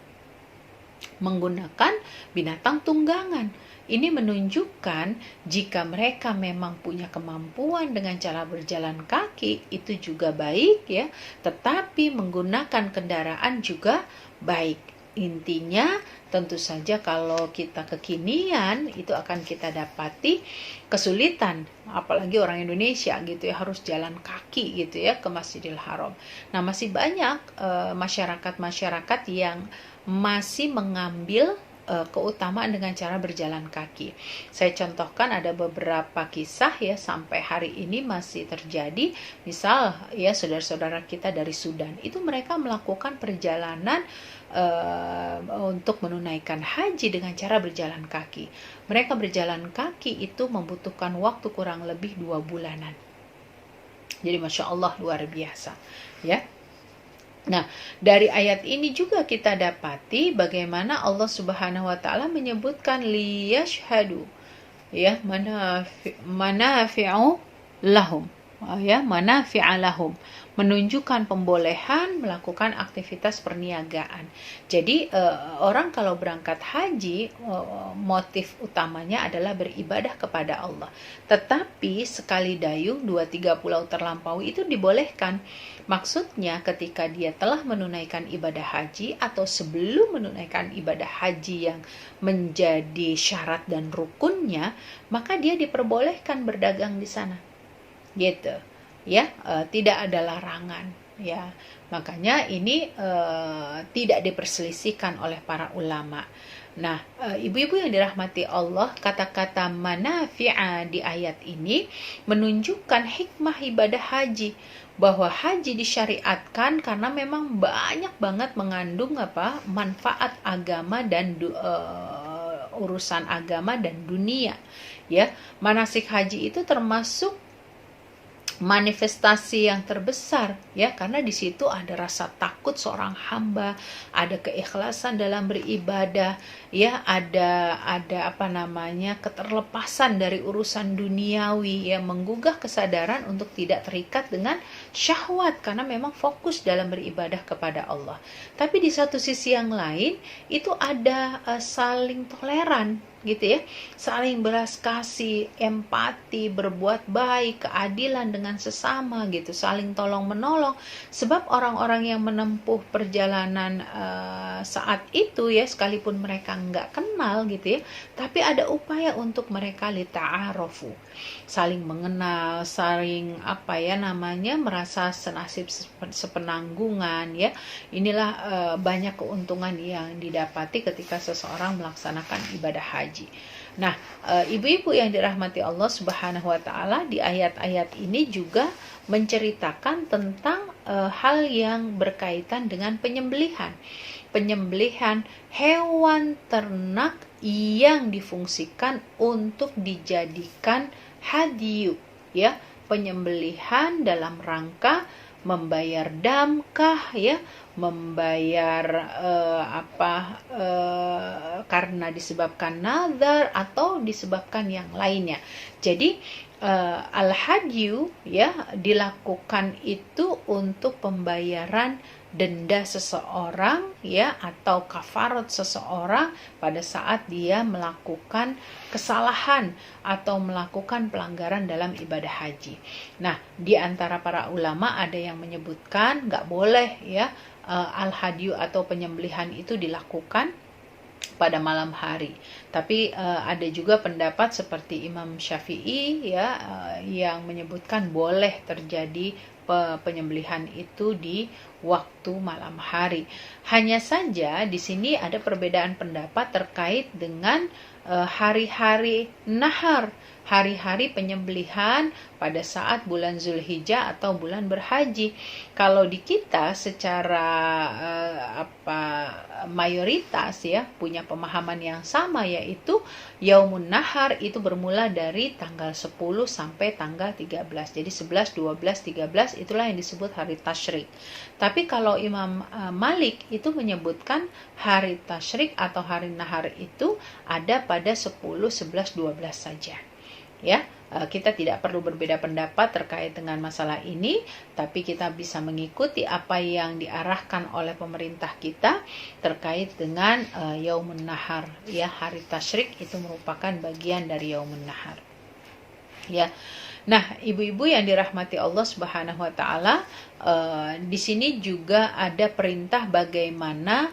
menggunakan binatang tunggangan. Ini menunjukkan jika mereka memang punya kemampuan dengan cara berjalan kaki itu juga baik ya, tetapi menggunakan kendaraan juga baik. Intinya tentu saja kalau kita kekinian itu akan kita dapati kesulitan, apalagi orang Indonesia gitu ya, harus jalan kaki gitu ya ke Masjidil Haram. Nah, masih banyak masyarakat-masyarakat yang masih mengambil keutamaan dengan cara berjalan kaki. Saya contohkan ada beberapa kisah ya, sampai hari ini masih terjadi. Misal ya, saudara-saudara kita dari Sudan itu mereka melakukan perjalanan untuk menunaikan haji dengan cara berjalan kaki. Mereka berjalan kaki itu membutuhkan waktu kurang lebih 2 bulanan. Jadi Masya Allah luar biasa ya. Nah, dari ayat ini juga kita dapati bagaimana Allah Subhanahu wa taala menyebutkan liyashhadu ya, manafi'u lahum ya, manafi'a lahum, menunjukkan pembolehan melakukan aktivitas perniagaan. Jadi orang kalau berangkat haji motif utamanya adalah beribadah kepada Allah. Tetapi sekali dayung 2-3 pulau terlampaui itu dibolehkan. Maksudnya ketika dia telah menunaikan ibadah haji atau sebelum menunaikan ibadah haji yang menjadi syarat dan rukunnya, maka dia diperbolehkan berdagang di sana. Gitu ya, tidak ada larangan ya. Makanya ini tidak diperselisihkan oleh para ulama. Nah, ibu-ibu yang dirahmati Allah, kata-kata manafi'a di ayat ini menunjukkan hikmah ibadah haji, bahwa haji disyariatkan karena memang banyak banget mengandung manfaat agama dan urusan agama dan dunia ya. Manasik haji itu termasuk manifestasi yang terbesar ya, karena di situ ada rasa takut seorang hamba, ada keikhlasan dalam beribadah ya, ada keterlepasan dari urusan duniawi ya, menggugah kesadaran untuk tidak terikat dengan syahwat karena memang fokus dalam beribadah kepada Allah. Tapi di satu sisi yang lain itu ada saling toleran gitu ya, saling belas kasih, empati, berbuat baik, keadilan dengan sesama gitu, saling tolong menolong. Sebab orang-orang yang menempuh perjalanan saat itu ya, sekalipun mereka nggak kenal gitu ya, tapi ada upaya untuk mereka lita'arofu, saling mengenal, saling merasa senasib sepenanggungan ya. Inilah banyak keuntungan yang didapati ketika seseorang melaksanakan ibadah haji. Nah, ibu-ibu yang dirahmati Allah Subhanahu wa taala, di ayat-ayat ini juga menceritakan tentang hal yang berkaitan dengan penyembelihan. Penyembelihan hewan ternak yang difungsikan untuk dijadikan hadiyu ya, penyembelihan dalam rangka membayar damkah ya, membayar karena disebabkan nazar atau disebabkan yang lainnya. Jadi al-hadyu ya dilakukan itu untuk pembayaran denda seseorang ya, atau kafarat seseorang pada saat dia melakukan kesalahan atau melakukan pelanggaran dalam ibadah haji. Nah, di antara para ulama ada yang menyebutkan nggak boleh ya al-hadyu atau penyembelihan itu dilakukan pada malam hari. Tapi ada juga pendapat seperti Imam Syafi'i ya yang menyebutkan boleh terjadi penyembelihan itu di waktu malam hari. Hanya saja di sini ada perbedaan pendapat terkait dengan hari-hari nahar, hari-hari penyembelihan pada saat bulan Zulhijjah atau bulan berhaji. Kalau di kita secara mayoritas ya punya pemahaman yang sama, yaitu Yaumun Nahar itu bermula dari tanggal 10 sampai tanggal 13. Jadi 11, 12, 13 itulah yang disebut hari tasyrik. Tapi kalau Imam Malik itu menyebutkan hari tasyrik atau hari nahar itu ada pada 10, 11, 12 saja. Ya, kita tidak perlu berbeda pendapat terkait dengan masalah ini, tapi kita bisa mengikuti apa yang diarahkan oleh pemerintah kita terkait dengan Yaumun Nahar. Ya, hari tasyrik itu merupakan bagian dari Yaumun Nahar. Ya. Nah, ibu-ibu yang dirahmati Allah Subhanahu wa taala, di sini juga ada perintah bagaimana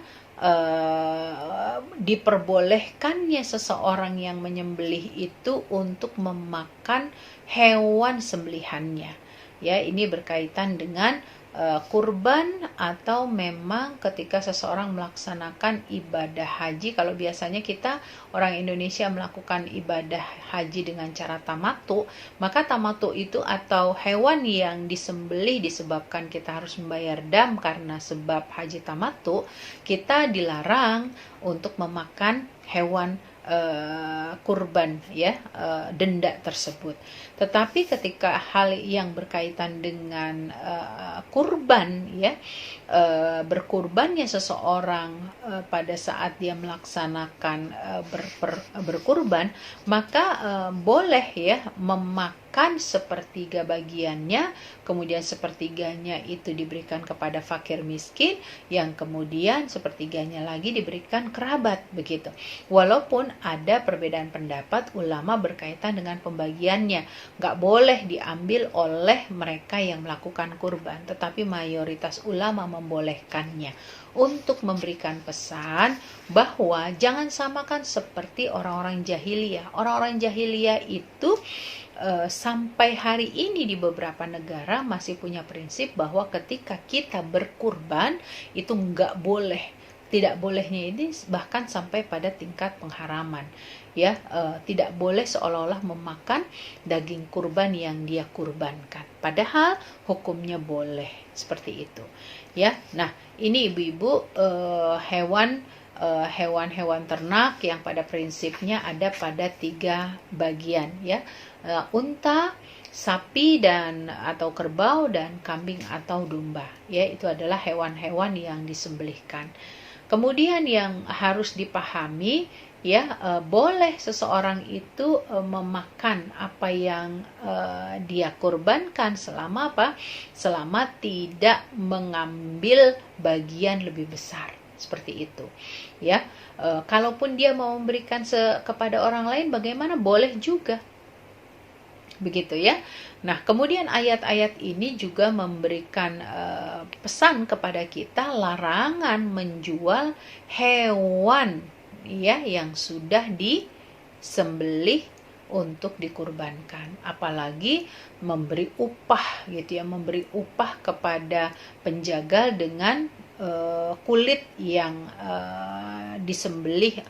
diperbolehkannya seseorang yang menyembelih itu untuk memakan hewan sembelihannya. Ya, ini berkaitan dengan kurban atau memang ketika seseorang melaksanakan ibadah haji. Kalau biasanya kita orang Indonesia melakukan ibadah haji dengan cara tamattu, maka tamattu itu atau hewan yang disembelih disebabkan kita harus membayar dam karena sebab haji tamattu, kita dilarang untuk memakan hewan kurban ya, denda tersebut. Tetapi ketika hal yang berkaitan dengan kurban ya, berkurbannya seseorang pada saat dia melaksanakan berkurban, maka boleh ya memakan sepertiga bagiannya, kemudian sepertiganya itu diberikan kepada fakir miskin, yang kemudian sepertiganya lagi diberikan kerabat, begitu. Walaupun ada perbedaan pendapat ulama berkaitan dengan pembagiannya, nggak boleh diambil oleh mereka yang melakukan kurban, tetapi mayoritas ulama membolehkannya untuk memberikan pesan bahwa jangan samakan seperti orang-orang jahiliyah. Orang-orang jahiliyah itu sampai hari ini di beberapa negara masih punya prinsip bahwa ketika kita berkurban itu nggak boleh. Tidak bolehnya ini bahkan sampai pada tingkat pengharaman. Ya, tidak boleh seolah-olah memakan daging kurban yang dia kurbankan. Padahal hukumnya boleh seperti itu. Ya, nah ini ibu-ibu hewan-hewan ternak yang pada prinsipnya ada pada 3 bagian ya. Unta, sapi dan atau kerbau, dan kambing atau domba. Ya, itu adalah hewan-hewan yang disembelihkan. Kemudian yang harus dipahami ya, boleh seseorang itu memakan apa yang dia kurbankan selama apa? Selama tidak mengambil bagian lebih besar. Seperti itu. Ya, kalaupun dia mau memberikan kepada orang lain, bagaimana? Boleh juga. Begitu ya. Nah, kemudian ayat-ayat ini juga memberikan pesan kepada kita larangan menjual hewan ya yang sudah disembelih untuk dikurbankan, apalagi memberi upah gitu ya, memberi upah kepada penjagal dengan kulit yang disembelih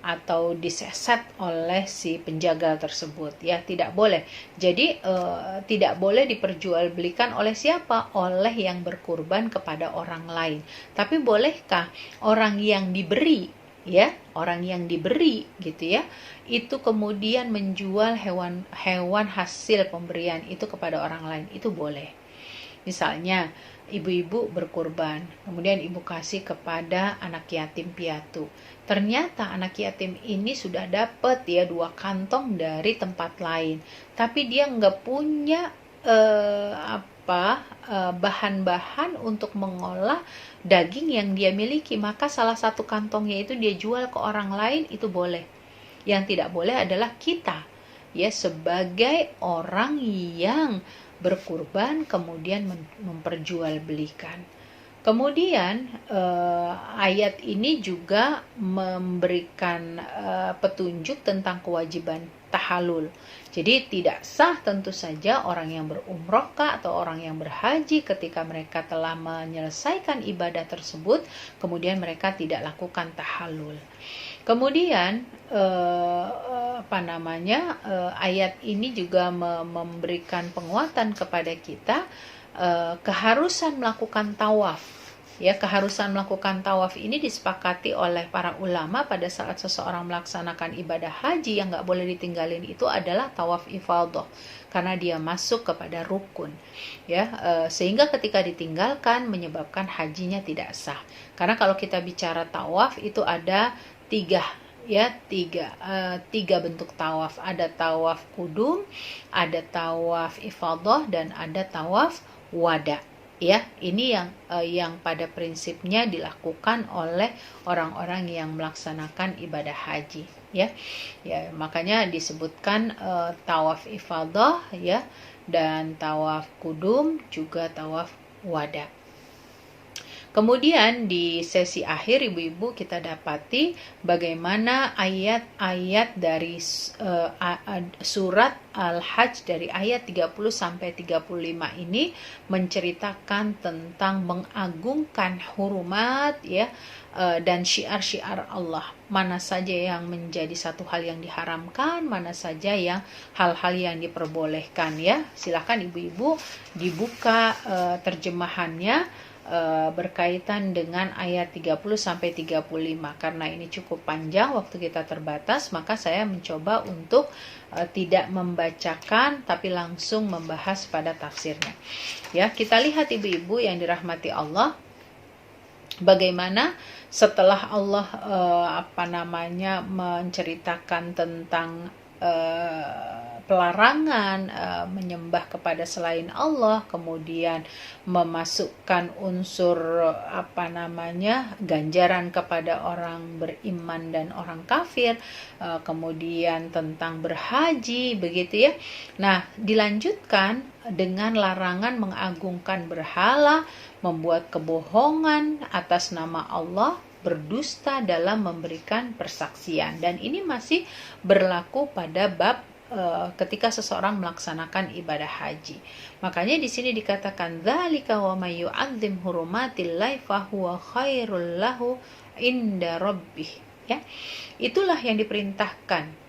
atau diseset oleh si penjagal tersebut ya, tidak boleh. Jadi tidak boleh diperjualbelikan oleh siapa? Oleh yang berkurban kepada orang lain. Tapi bolehkah orang yang diberi ya, orang yang diberi gitu ya, itu kemudian menjual hewan hasil pemberian itu kepada orang lain? Itu boleh. Misalnya ibu-ibu berkurban, kemudian ibu kasih kepada anak yatim piatu. Ternyata anak yatim ini sudah dapat ya 2 kantong dari tempat lain, tapi dia nggak punya bahan-bahan untuk mengolah daging yang dia miliki, maka salah satu kantongnya itu dia jual ke orang lain, itu boleh. Yang tidak boleh adalah kita ya, sebagai orang yang berkurban kemudian memperjualbelikan. Kemudian ayat ini juga memberikan petunjuk tentang kewajiban tahallul. Jadi tidak sah tentu saja orang yang berumroh atau orang yang berhaji ketika mereka telah menyelesaikan ibadah tersebut, kemudian mereka tidak lakukan tahallul. Kemudian ayat ini juga memberikan penguatan kepada kita keharusan melakukan tawaf. Ya, keharusan melakukan tawaf ini disepakati oleh para ulama pada saat seseorang melaksanakan ibadah haji. Yang nggak boleh ditinggalin itu adalah tawaf ifadah, karena dia masuk kepada rukun, ya, sehingga ketika ditinggalkan menyebabkan hajinya tidak sah. Karena kalau kita bicara tawaf itu ada tiga bentuk tawaf. Ada tawaf kudum, ada tawaf ifadah, dan ada tawaf wada. Ya, ini yang pada prinsipnya dilakukan oleh orang-orang yang melaksanakan ibadah haji, ya. Ya, makanya disebutkan tawaf ifadah, ya, dan tawaf kudum, juga tawaf wada. Kemudian di sesi akhir ibu-ibu kita dapati bagaimana ayat-ayat dari surat Al-Hajj dari ayat 30 sampai 35 ini menceritakan tentang mengagungkan hurumat, ya, dan syiar-syiar Allah. Mana saja yang menjadi satu hal yang diharamkan, mana saja yang hal-hal yang diperbolehkan, ya. Silakan ibu-ibu dibuka terjemahannya berkaitan dengan ayat 30 sampai 35. Karena ini cukup panjang, waktu kita terbatas, maka saya mencoba untuk tidak membacakan tapi langsung membahas pada tafsirnya. Ya, kita lihat ibu-ibu yang dirahmati Allah, bagaimana setelah Allah menceritakan tentang pelarangan menyembah kepada selain Allah, kemudian memasukkan unsur ganjaran kepada orang beriman dan orang kafir, kemudian tentang berhaji, begitu, ya. Nah, dilanjutkan dengan larangan mengagungkan berhala, membuat kebohongan atas nama Allah, berdusta dalam memberikan persaksian. Dan ini masih berlaku pada bab ketika seseorang melaksanakan ibadah haji. Makanya di sini dikatakan dzalika wa may yu'azzim hurumatillahi fahuwa khairul lahu inda rabbih, ya. Itulah yang diperintahkan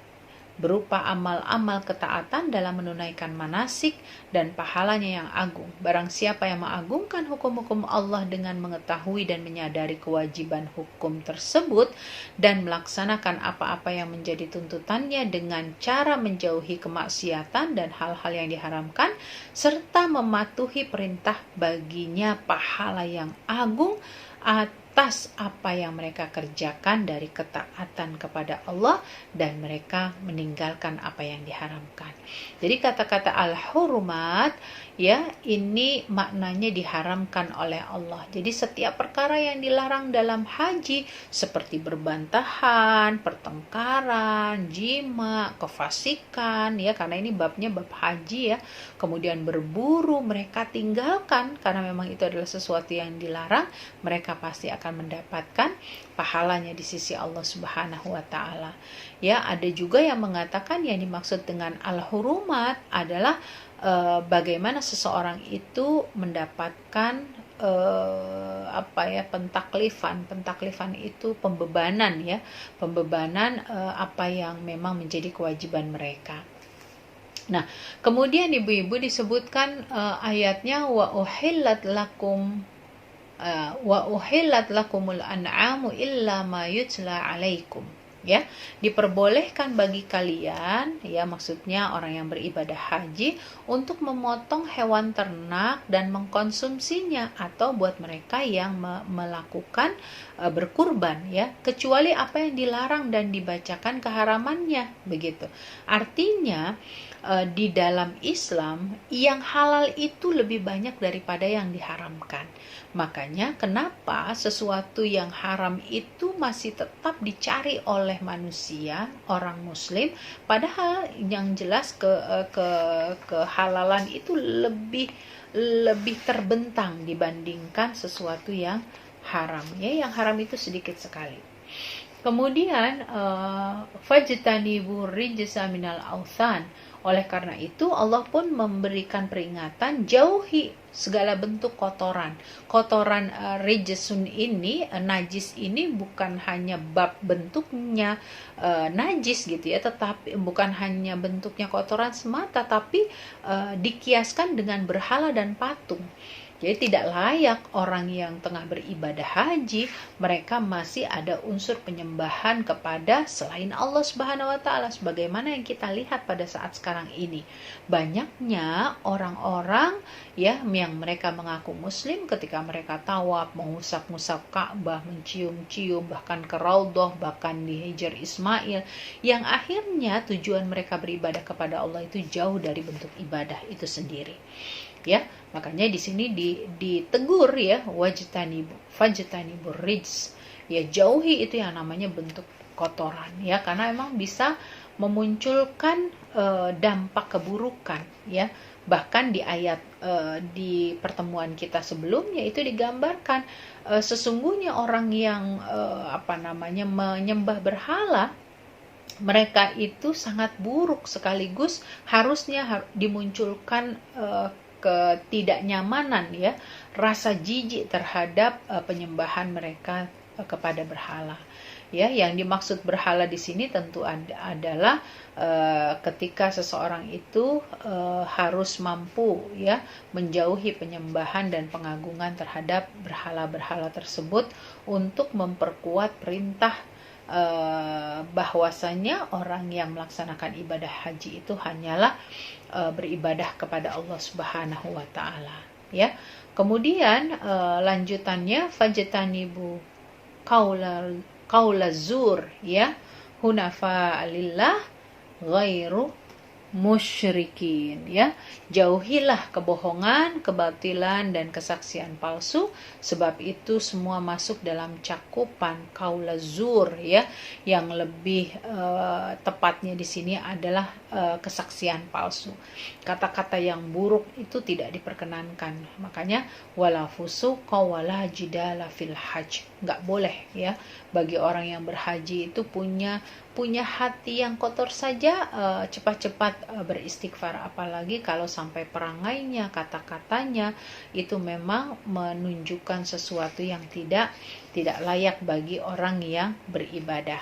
berupa amal-amal ketaatan dalam menunaikan manasik dan pahalanya yang agung. Barang siapa yang mengagungkan hukum-hukum Allah dengan mengetahui dan menyadari kewajiban hukum tersebut dan melaksanakan apa-apa yang menjadi tuntutannya dengan cara menjauhi kemaksiatan dan hal-hal yang diharamkan, serta mematuhi perintah, baginya pahala yang agung atas apa yang mereka kerjakan dari ketaatan kepada Allah dan mereka meninggalkan apa yang diharamkan. Jadi kata-kata al-hurumat, ya, ini maknanya diharamkan oleh Allah. Jadi setiap perkara yang dilarang dalam haji seperti berbantahan, pertengkaran, jima, kefasikan, ya, karena ini babnya bab haji, ya. Kemudian berburu, mereka tinggalkan karena memang itu adalah sesuatu yang dilarang. Mereka pasti akan mendapatkan pahalanya di sisi Allah Subhanahu wa taala. Ya, ada juga yang mengatakan yang dimaksud dengan al-hurumat adalah bagaimana seseorang itu mendapatkan pentaklifan itu pembebanan, ya, pembebanan apa yang memang menjadi kewajiban mereka. Nah, kemudian ibu-ibu disebutkan ayatnya wa uhillat lakumul an'amu illa ma yutla alaikum, ya. Diperbolehkan bagi kalian, ya, maksudnya orang yang beribadah haji, untuk memotong hewan ternak dan mengkonsumsinya, atau buat mereka yang melakukan berkurban, ya, kecuali apa yang dilarang dan dibacakan keharamannya, begitu. Artinya di dalam Islam yang halal itu lebih banyak daripada yang diharamkan. Makanya kenapa sesuatu yang haram itu masih tetap dicari oleh manusia, orang muslim, padahal yang jelas kehalalan itu lebih terbentang dibandingkan sesuatu yang haram. Ya, yang haram itu sedikit sekali. Kemudian fajtanibu rijsa minal authan. Oleh karena itu Allah pun memberikan peringatan, jauhi segala bentuk kotoran. Kotoran rijsun ini, najis ini bukan hanya bab bentuknya najis gitu ya, tetapi bukan hanya bentuknya kotoran semata, tapi dikiaskan dengan berhala dan patung. Jadi tidak layak orang yang tengah beribadah haji, mereka masih ada unsur penyembahan kepada selain Allah Subhanahu wa taala, sebagaimana yang kita lihat pada saat sekarang ini. Banyaknya orang-orang ya yang mereka mengaku muslim, ketika mereka tawaf, mengusap-ngusap Ka'bah, mencium-cium bahkan ke Raudhah, bahkan di Hajar Ismail, yang akhirnya tujuan mereka beribadah kepada Allah itu jauh dari bentuk ibadah itu sendiri. Ya, makanya di sini ditegur ya, fajtanibur rijs, ya jauhi itu yang namanya bentuk kotoran ya, karena memang bisa memunculkan dampak keburukan ya. Bahkan di ayat di pertemuan kita sebelumnya itu digambarkan sesungguhnya orang yang menyembah berhala, mereka itu sangat buruk, sekaligus harusnya dimunculkan ketidaknyamanan ya, rasa jijik terhadap penyembahan mereka kepada berhala. Ya, yang dimaksud berhala di sini tentu adalah ketika seseorang itu harus mampu ya menjauhi penyembahan dan pengagungan terhadap berhala-berhala tersebut untuk memperkuat perintah bahwasanya orang yang melaksanakan ibadah haji itu hanyalah beribadah kepada Allah Subhanahu wa taala ya. Kemudian lanjutannya fajtanibu qaula zur ya, hunafa lillah ghairu musyrikin ya. Jauhilah kebohongan, kebatilan dan kesaksian palsu, sebab itu semua masuk dalam cakupan qaula zur ya. Yang lebih tepatnya di sini adalah kesaksian palsu. Kata-kata yang buruk itu tidak diperkenankan. Makanya wala fusuqa wala jidala fil hajj. Enggak boleh ya bagi orang yang berhaji itu punya hati yang kotor saja, cepat-cepat beristighfar, apalagi kalau sampai perangainya, kata-katanya itu memang menunjukkan sesuatu yang tidak layak bagi orang yang beribadah.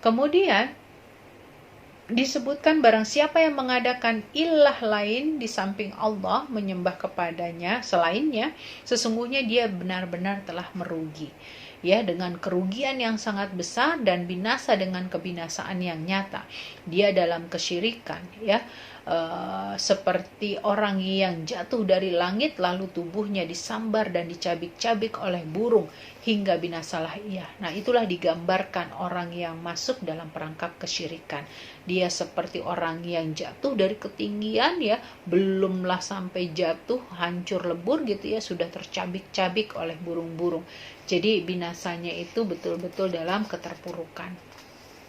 Kemudian disebutkan barang siapa yang mengadakan ilah lain di samping Allah, menyembah kepadanya selainnya, sesungguhnya dia benar-benar telah merugi ya, dengan kerugian yang sangat besar dan binasa dengan kebinasaan yang nyata. Dia dalam kesyirikan ya, seperti orang yang jatuh dari langit lalu tubuhnya disambar dan dicabik-cabik oleh burung hingga binasalah ia. Nah, itulah digambarkan orang yang masuk dalam perangkap kesyirikan. Dia seperti orang yang jatuh dari ketinggian ya, belumlah sampai jatuh hancur lebur gitu ya, sudah tercabik-cabik oleh burung-burung. Jadi binasanya itu betul-betul dalam keterpurukan.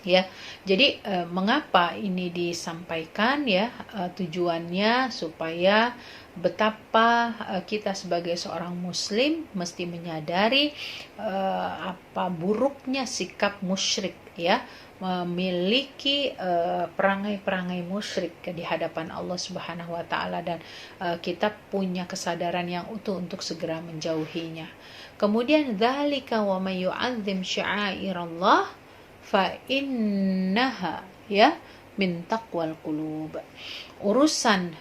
Ya, jadi mengapa ini disampaikan ya? Tujuannya supaya betapa kita sebagai seorang muslim mesti menyadari apa buruknya sikap musyrik ya, memiliki perangai-perangai musyrik di hadapan Allah Subhanahu wa taala, dan kita punya kesadaran yang utuh untuk segera menjauhinya. Kemudian dzalika wa may yu'azzim sya'airallah fa innaha ya min taqwal qulub. Urusan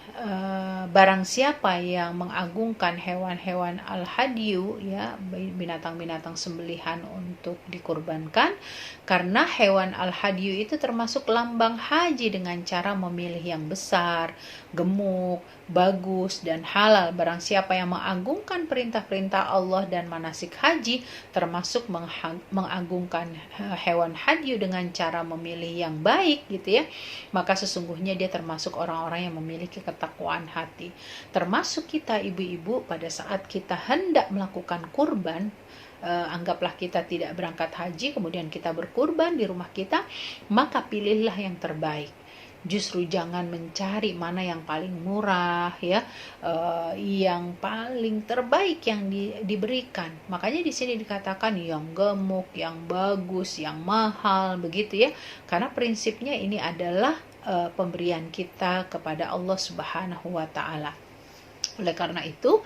barang siapa yang mengagungkan hewan-hewan al-hadyu ya, binatang-binatang sembelihan untuk dikurbankan, karena hewan al-hadyu itu termasuk lambang haji dengan cara memilih yang besar, gemuk, bagus dan halal. Barang siapa yang mengagungkan perintah-perintah Allah dan manasik haji, termasuk mengagungkan hewan hadyu dengan cara memilih yang baik gitu ya, maka sesungguhnya dia termasuk orang-orang orang-orang yang memiliki ketakwaan hati. Termasuk kita ibu-ibu pada saat kita hendak melakukan kurban, anggaplah kita tidak berangkat haji, kemudian kita berkurban di rumah kita, maka pilihlah yang terbaik. Justru jangan mencari mana yang paling murah, ya, yang paling terbaik yang diberikan. Makanya di sini dikatakan yang gemuk, yang bagus, yang mahal, begitu ya. Karena prinsipnya ini adalah pemberian kita kepada Allah Subhanahu wa Ta'ala. Oleh karena itu,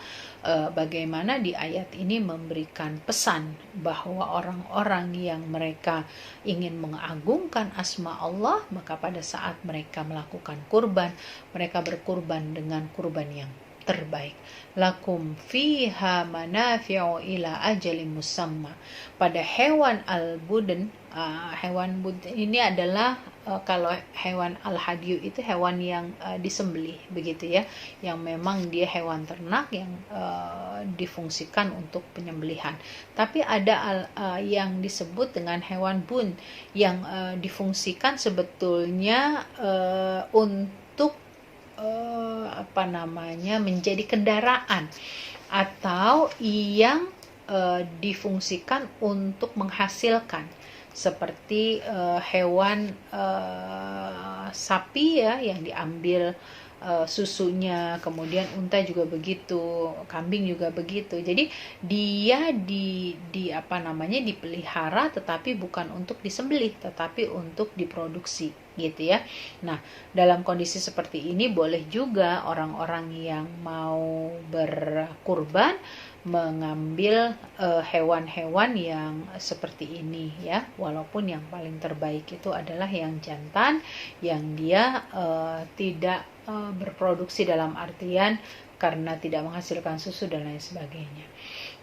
bagaimana di ayat ini memberikan pesan bahwa orang-orang yang mereka ingin mengagungkan asma Allah, maka pada saat mereka melakukan kurban, mereka berkurban dengan kurban yang terbaik. Lakum fiha manafi'u ila ajalin musamma. Pada hewan al-budn, hewan budn ini adalah kalau hewan al-hadyu itu hewan yang disembelih, begitu ya, yang memang dia hewan ternak yang difungsikan untuk penyembelihan. Tapi ada yang disebut dengan hewan bun yang difungsikan sebetulnya untuk menjadi kendaraan, atau yang difungsikan untuk menghasilkan, seperti hewan sapi ya, yang diambil susunya, kemudian unta juga begitu, kambing juga begitu. Jadi dia dipelihara, tetapi bukan untuk disembelih, tetapi untuk diproduksi, gitu ya. Nah, dalam kondisi seperti ini boleh juga orang-orang yang mau berkurban mengambil hewan-hewan yang seperti ini ya, walaupun yang paling terbaik itu adalah yang jantan, yang dia tidak berproduksi dalam artian karena tidak menghasilkan susu dan lain sebagainya.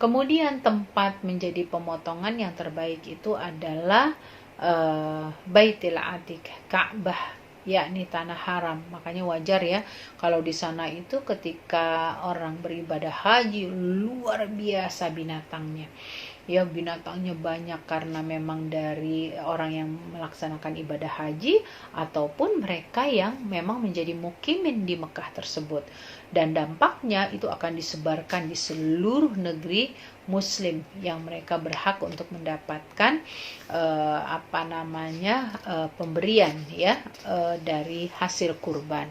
Kemudian tempat menjadi pemotongan yang terbaik itu adalah Baitul Atiq, Ka'bah, yakni tanah haram. Makanya wajar ya kalau di sana itu ketika orang beribadah haji luar biasa binatangnya. Ya, binatangnya banyak karena memang dari orang yang melaksanakan ibadah haji ataupun mereka yang memang menjadi mukimin di Mekah tersebut. Dan dampaknya itu akan disebarkan di seluruh negeri muslim yang mereka berhak untuk mendapatkan pemberian ya dari hasil kurban.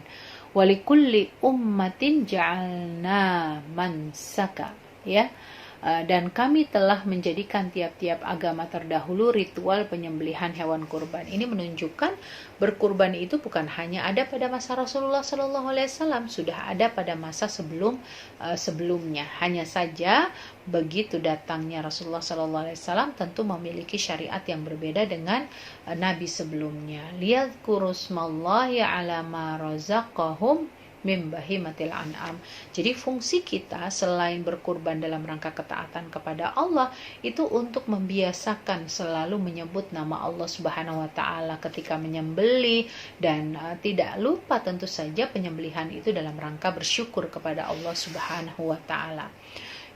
Walikulli ummatin ja'alna mansaka, ya. Dan kami telah menjadikan tiap-tiap agama terdahulu ritual penyembelihan hewan kurban. Ini menunjukkan berkurban itu bukan hanya ada pada masa Rasulullah SAW, sudah ada pada masa sebelumnya. Hanya saja begitu datangnya Rasulullah SAW tentu memiliki syariat yang berbeda dengan nabi sebelumnya. Liyadhkuru smallahi ala ma razaqahum min bahimatil an'am. Jadi fungsi kita selain berkurban dalam rangka ketaatan kepada Allah itu untuk membiasakan selalu menyebut nama Allah Subhanahu wa Ta'ala ketika menyembelih, dan tidak lupa tentu saja penyembelihan itu dalam rangka bersyukur kepada Allah Subhanahu wa Ta'ala.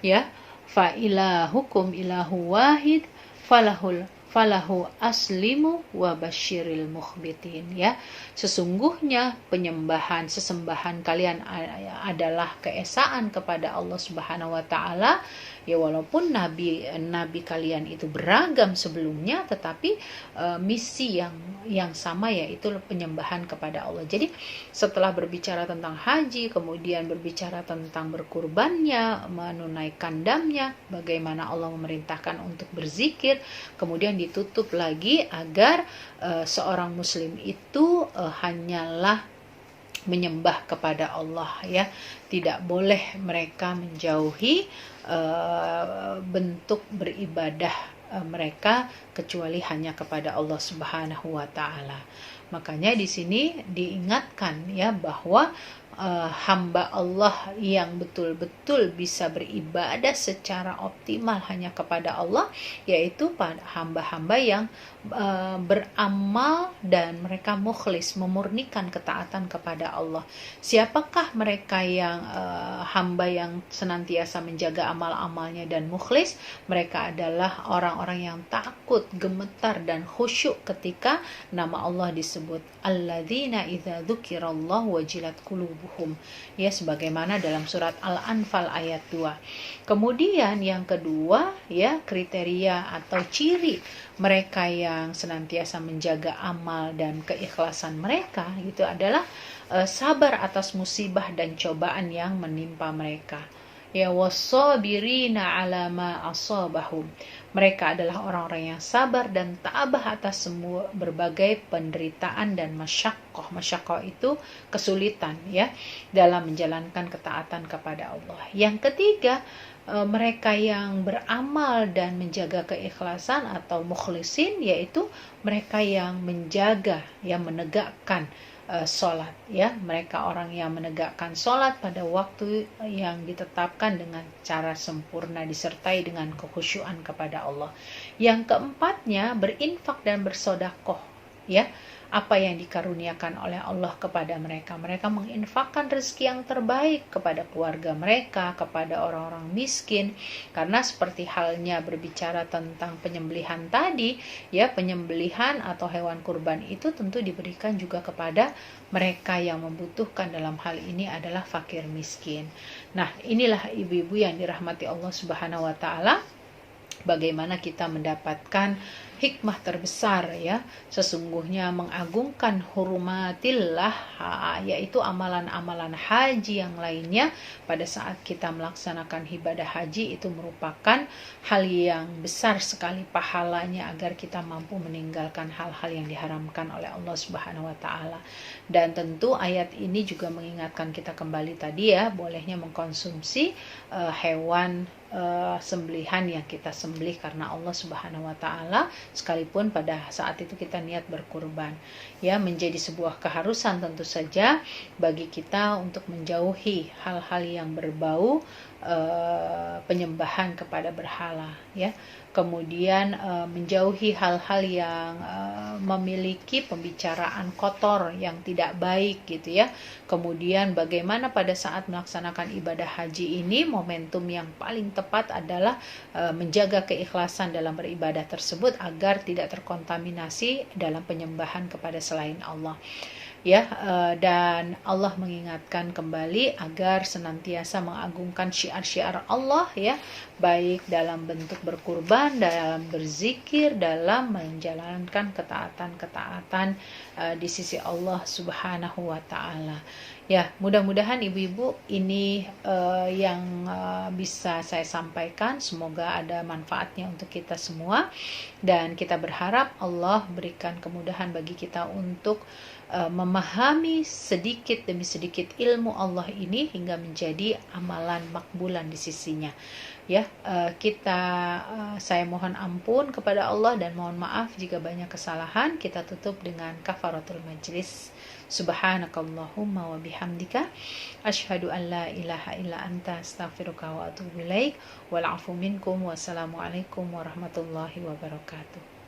Ya, fa ilahukum ilahu wahid falahu aslimu wa basyiril mukhbitin, ya. Sesungguhnya sesembahan kalian adalah keesaan kepada Allah Subhanahu wa Ta'ala. Ya, walaupun nabi kalian itu beragam sebelumnya, tetapi misi yang sama, yaitu penyembahan kepada Allah. Jadi setelah berbicara tentang haji, kemudian berbicara tentang berkurbannya, menunaikan damnya, bagaimana Allah memerintahkan untuk berzikir, kemudian ditutup lagi agar seorang muslim itu hanyalah menyembah kepada Allah, ya. Tidak boleh mereka menjauhi bentuk beribadah mereka kecuali hanya kepada Allah Subhanahu wa Ta'ala. Makanya di sini diingatkan ya bahwa hamba Allah yang betul-betul bisa beribadah secara optimal hanya kepada Allah, yaitu hamba-hamba yang beramal dan mereka mukhlis, memurnikan ketaatan kepada Allah. Siapakah mereka yang hamba yang senantiasa menjaga amal-amalnya dan mukhlis? Mereka adalah orang-orang yang takut, gemetar dan khusyuk ketika nama Allah disebut. Alladzina idza dzukirallahu wajilat qulubuhum. Ya, sebagaimana dalam surat Al-Anfal ayat 2. Kemudian yang kedua, ya, kriteria atau ciri mereka yang senantiasa menjaga amal dan keikhlasan mereka itu adalah sabar atas musibah dan cobaan yang menimpa mereka. Ya, wassabirina ala ma asabahum. Mereka adalah orang-orang yang sabar dan tabah atas semua berbagai penderitaan dan masyaqqah. Masyaqqah itu kesulitan, ya, dalam menjalankan ketaatan kepada Allah. Yang ketiga, mereka yang beramal dan menjaga keikhlasan atau mukhlisin, yaitu mereka yang menjaga, yang menegakkan sholat, ya, mereka orang yang menegakkan sholat pada waktu yang ditetapkan dengan cara sempurna disertai dengan kekhusyuan kepada Allah. Yang keempatnya, berinfak dan bersodakoh, ya, apa yang dikaruniakan oleh Allah kepada mereka. Mereka menginfakkan rezeki yang terbaik kepada keluarga mereka, kepada orang-orang miskin. Karena seperti halnya berbicara tentang penyembelihan tadi, ya, penyembelihan atau hewan kurban itu tentu diberikan juga kepada mereka yang membutuhkan. Dalam hal ini adalah fakir miskin. Nah, inilah ibu-ibu yang dirahmati Allah Subhanahu wa taala, bagaimana kita mendapatkan hikmah terbesar, ya, sesungguhnya mengagungkan hurumatillah, yaitu amalan-amalan haji yang lainnya. Pada saat kita melaksanakan ibadah haji itu merupakan hal yang besar sekali pahalanya agar kita mampu meninggalkan hal-hal yang diharamkan oleh Allah Subhanahu wa taala. Dan tentu ayat ini juga mengingatkan kita kembali tadi, ya, bolehnya mengkonsumsi hewan sembelihan yang kita sembelih karena Allah Subhanahu wa taala, sekalipun pada saat itu kita niat berkurban, ya, menjadi sebuah keharusan tentu saja bagi kita untuk menjauhi hal-hal yang berbau penyembahan kepada berhala, ya. Kemudian menjauhi hal-hal yang memiliki pembicaraan kotor yang tidak baik, gitu, ya. Kemudian bagaimana pada saat melaksanakan ibadah haji ini momentum yang paling tepat adalah menjaga keikhlasan dalam beribadah tersebut agar tidak terkontaminasi dalam penyembahan kepada selain Allah, ya. Dan Allah mengingatkan kembali agar senantiasa mengagungkan syiar-syiar Allah, ya, baik dalam bentuk berkurban, dalam berzikir, dalam menjalankan ketaatan-ketaatan di sisi Allah Subhanahu wa taala. Ya, mudah-mudahan ibu-ibu ini yang bisa saya sampaikan, semoga ada manfaatnya untuk kita semua, dan kita berharap Allah berikan kemudahan bagi kita untuk memahami sedikit demi sedikit ilmu Allah ini hingga menjadi amalan makbulan di sisinya, ya. Saya mohon ampun kepada Allah dan mohon maaf jika banyak kesalahan. Kita tutup dengan kafaratul majlis. Subhanakallahumma wa bihamdika asyhadu an la ilaha illa anta astaghfiruka wa atubu ilaik. Wal afu minkum. Wassalamualaikum warahmatullahi wabarakatuh.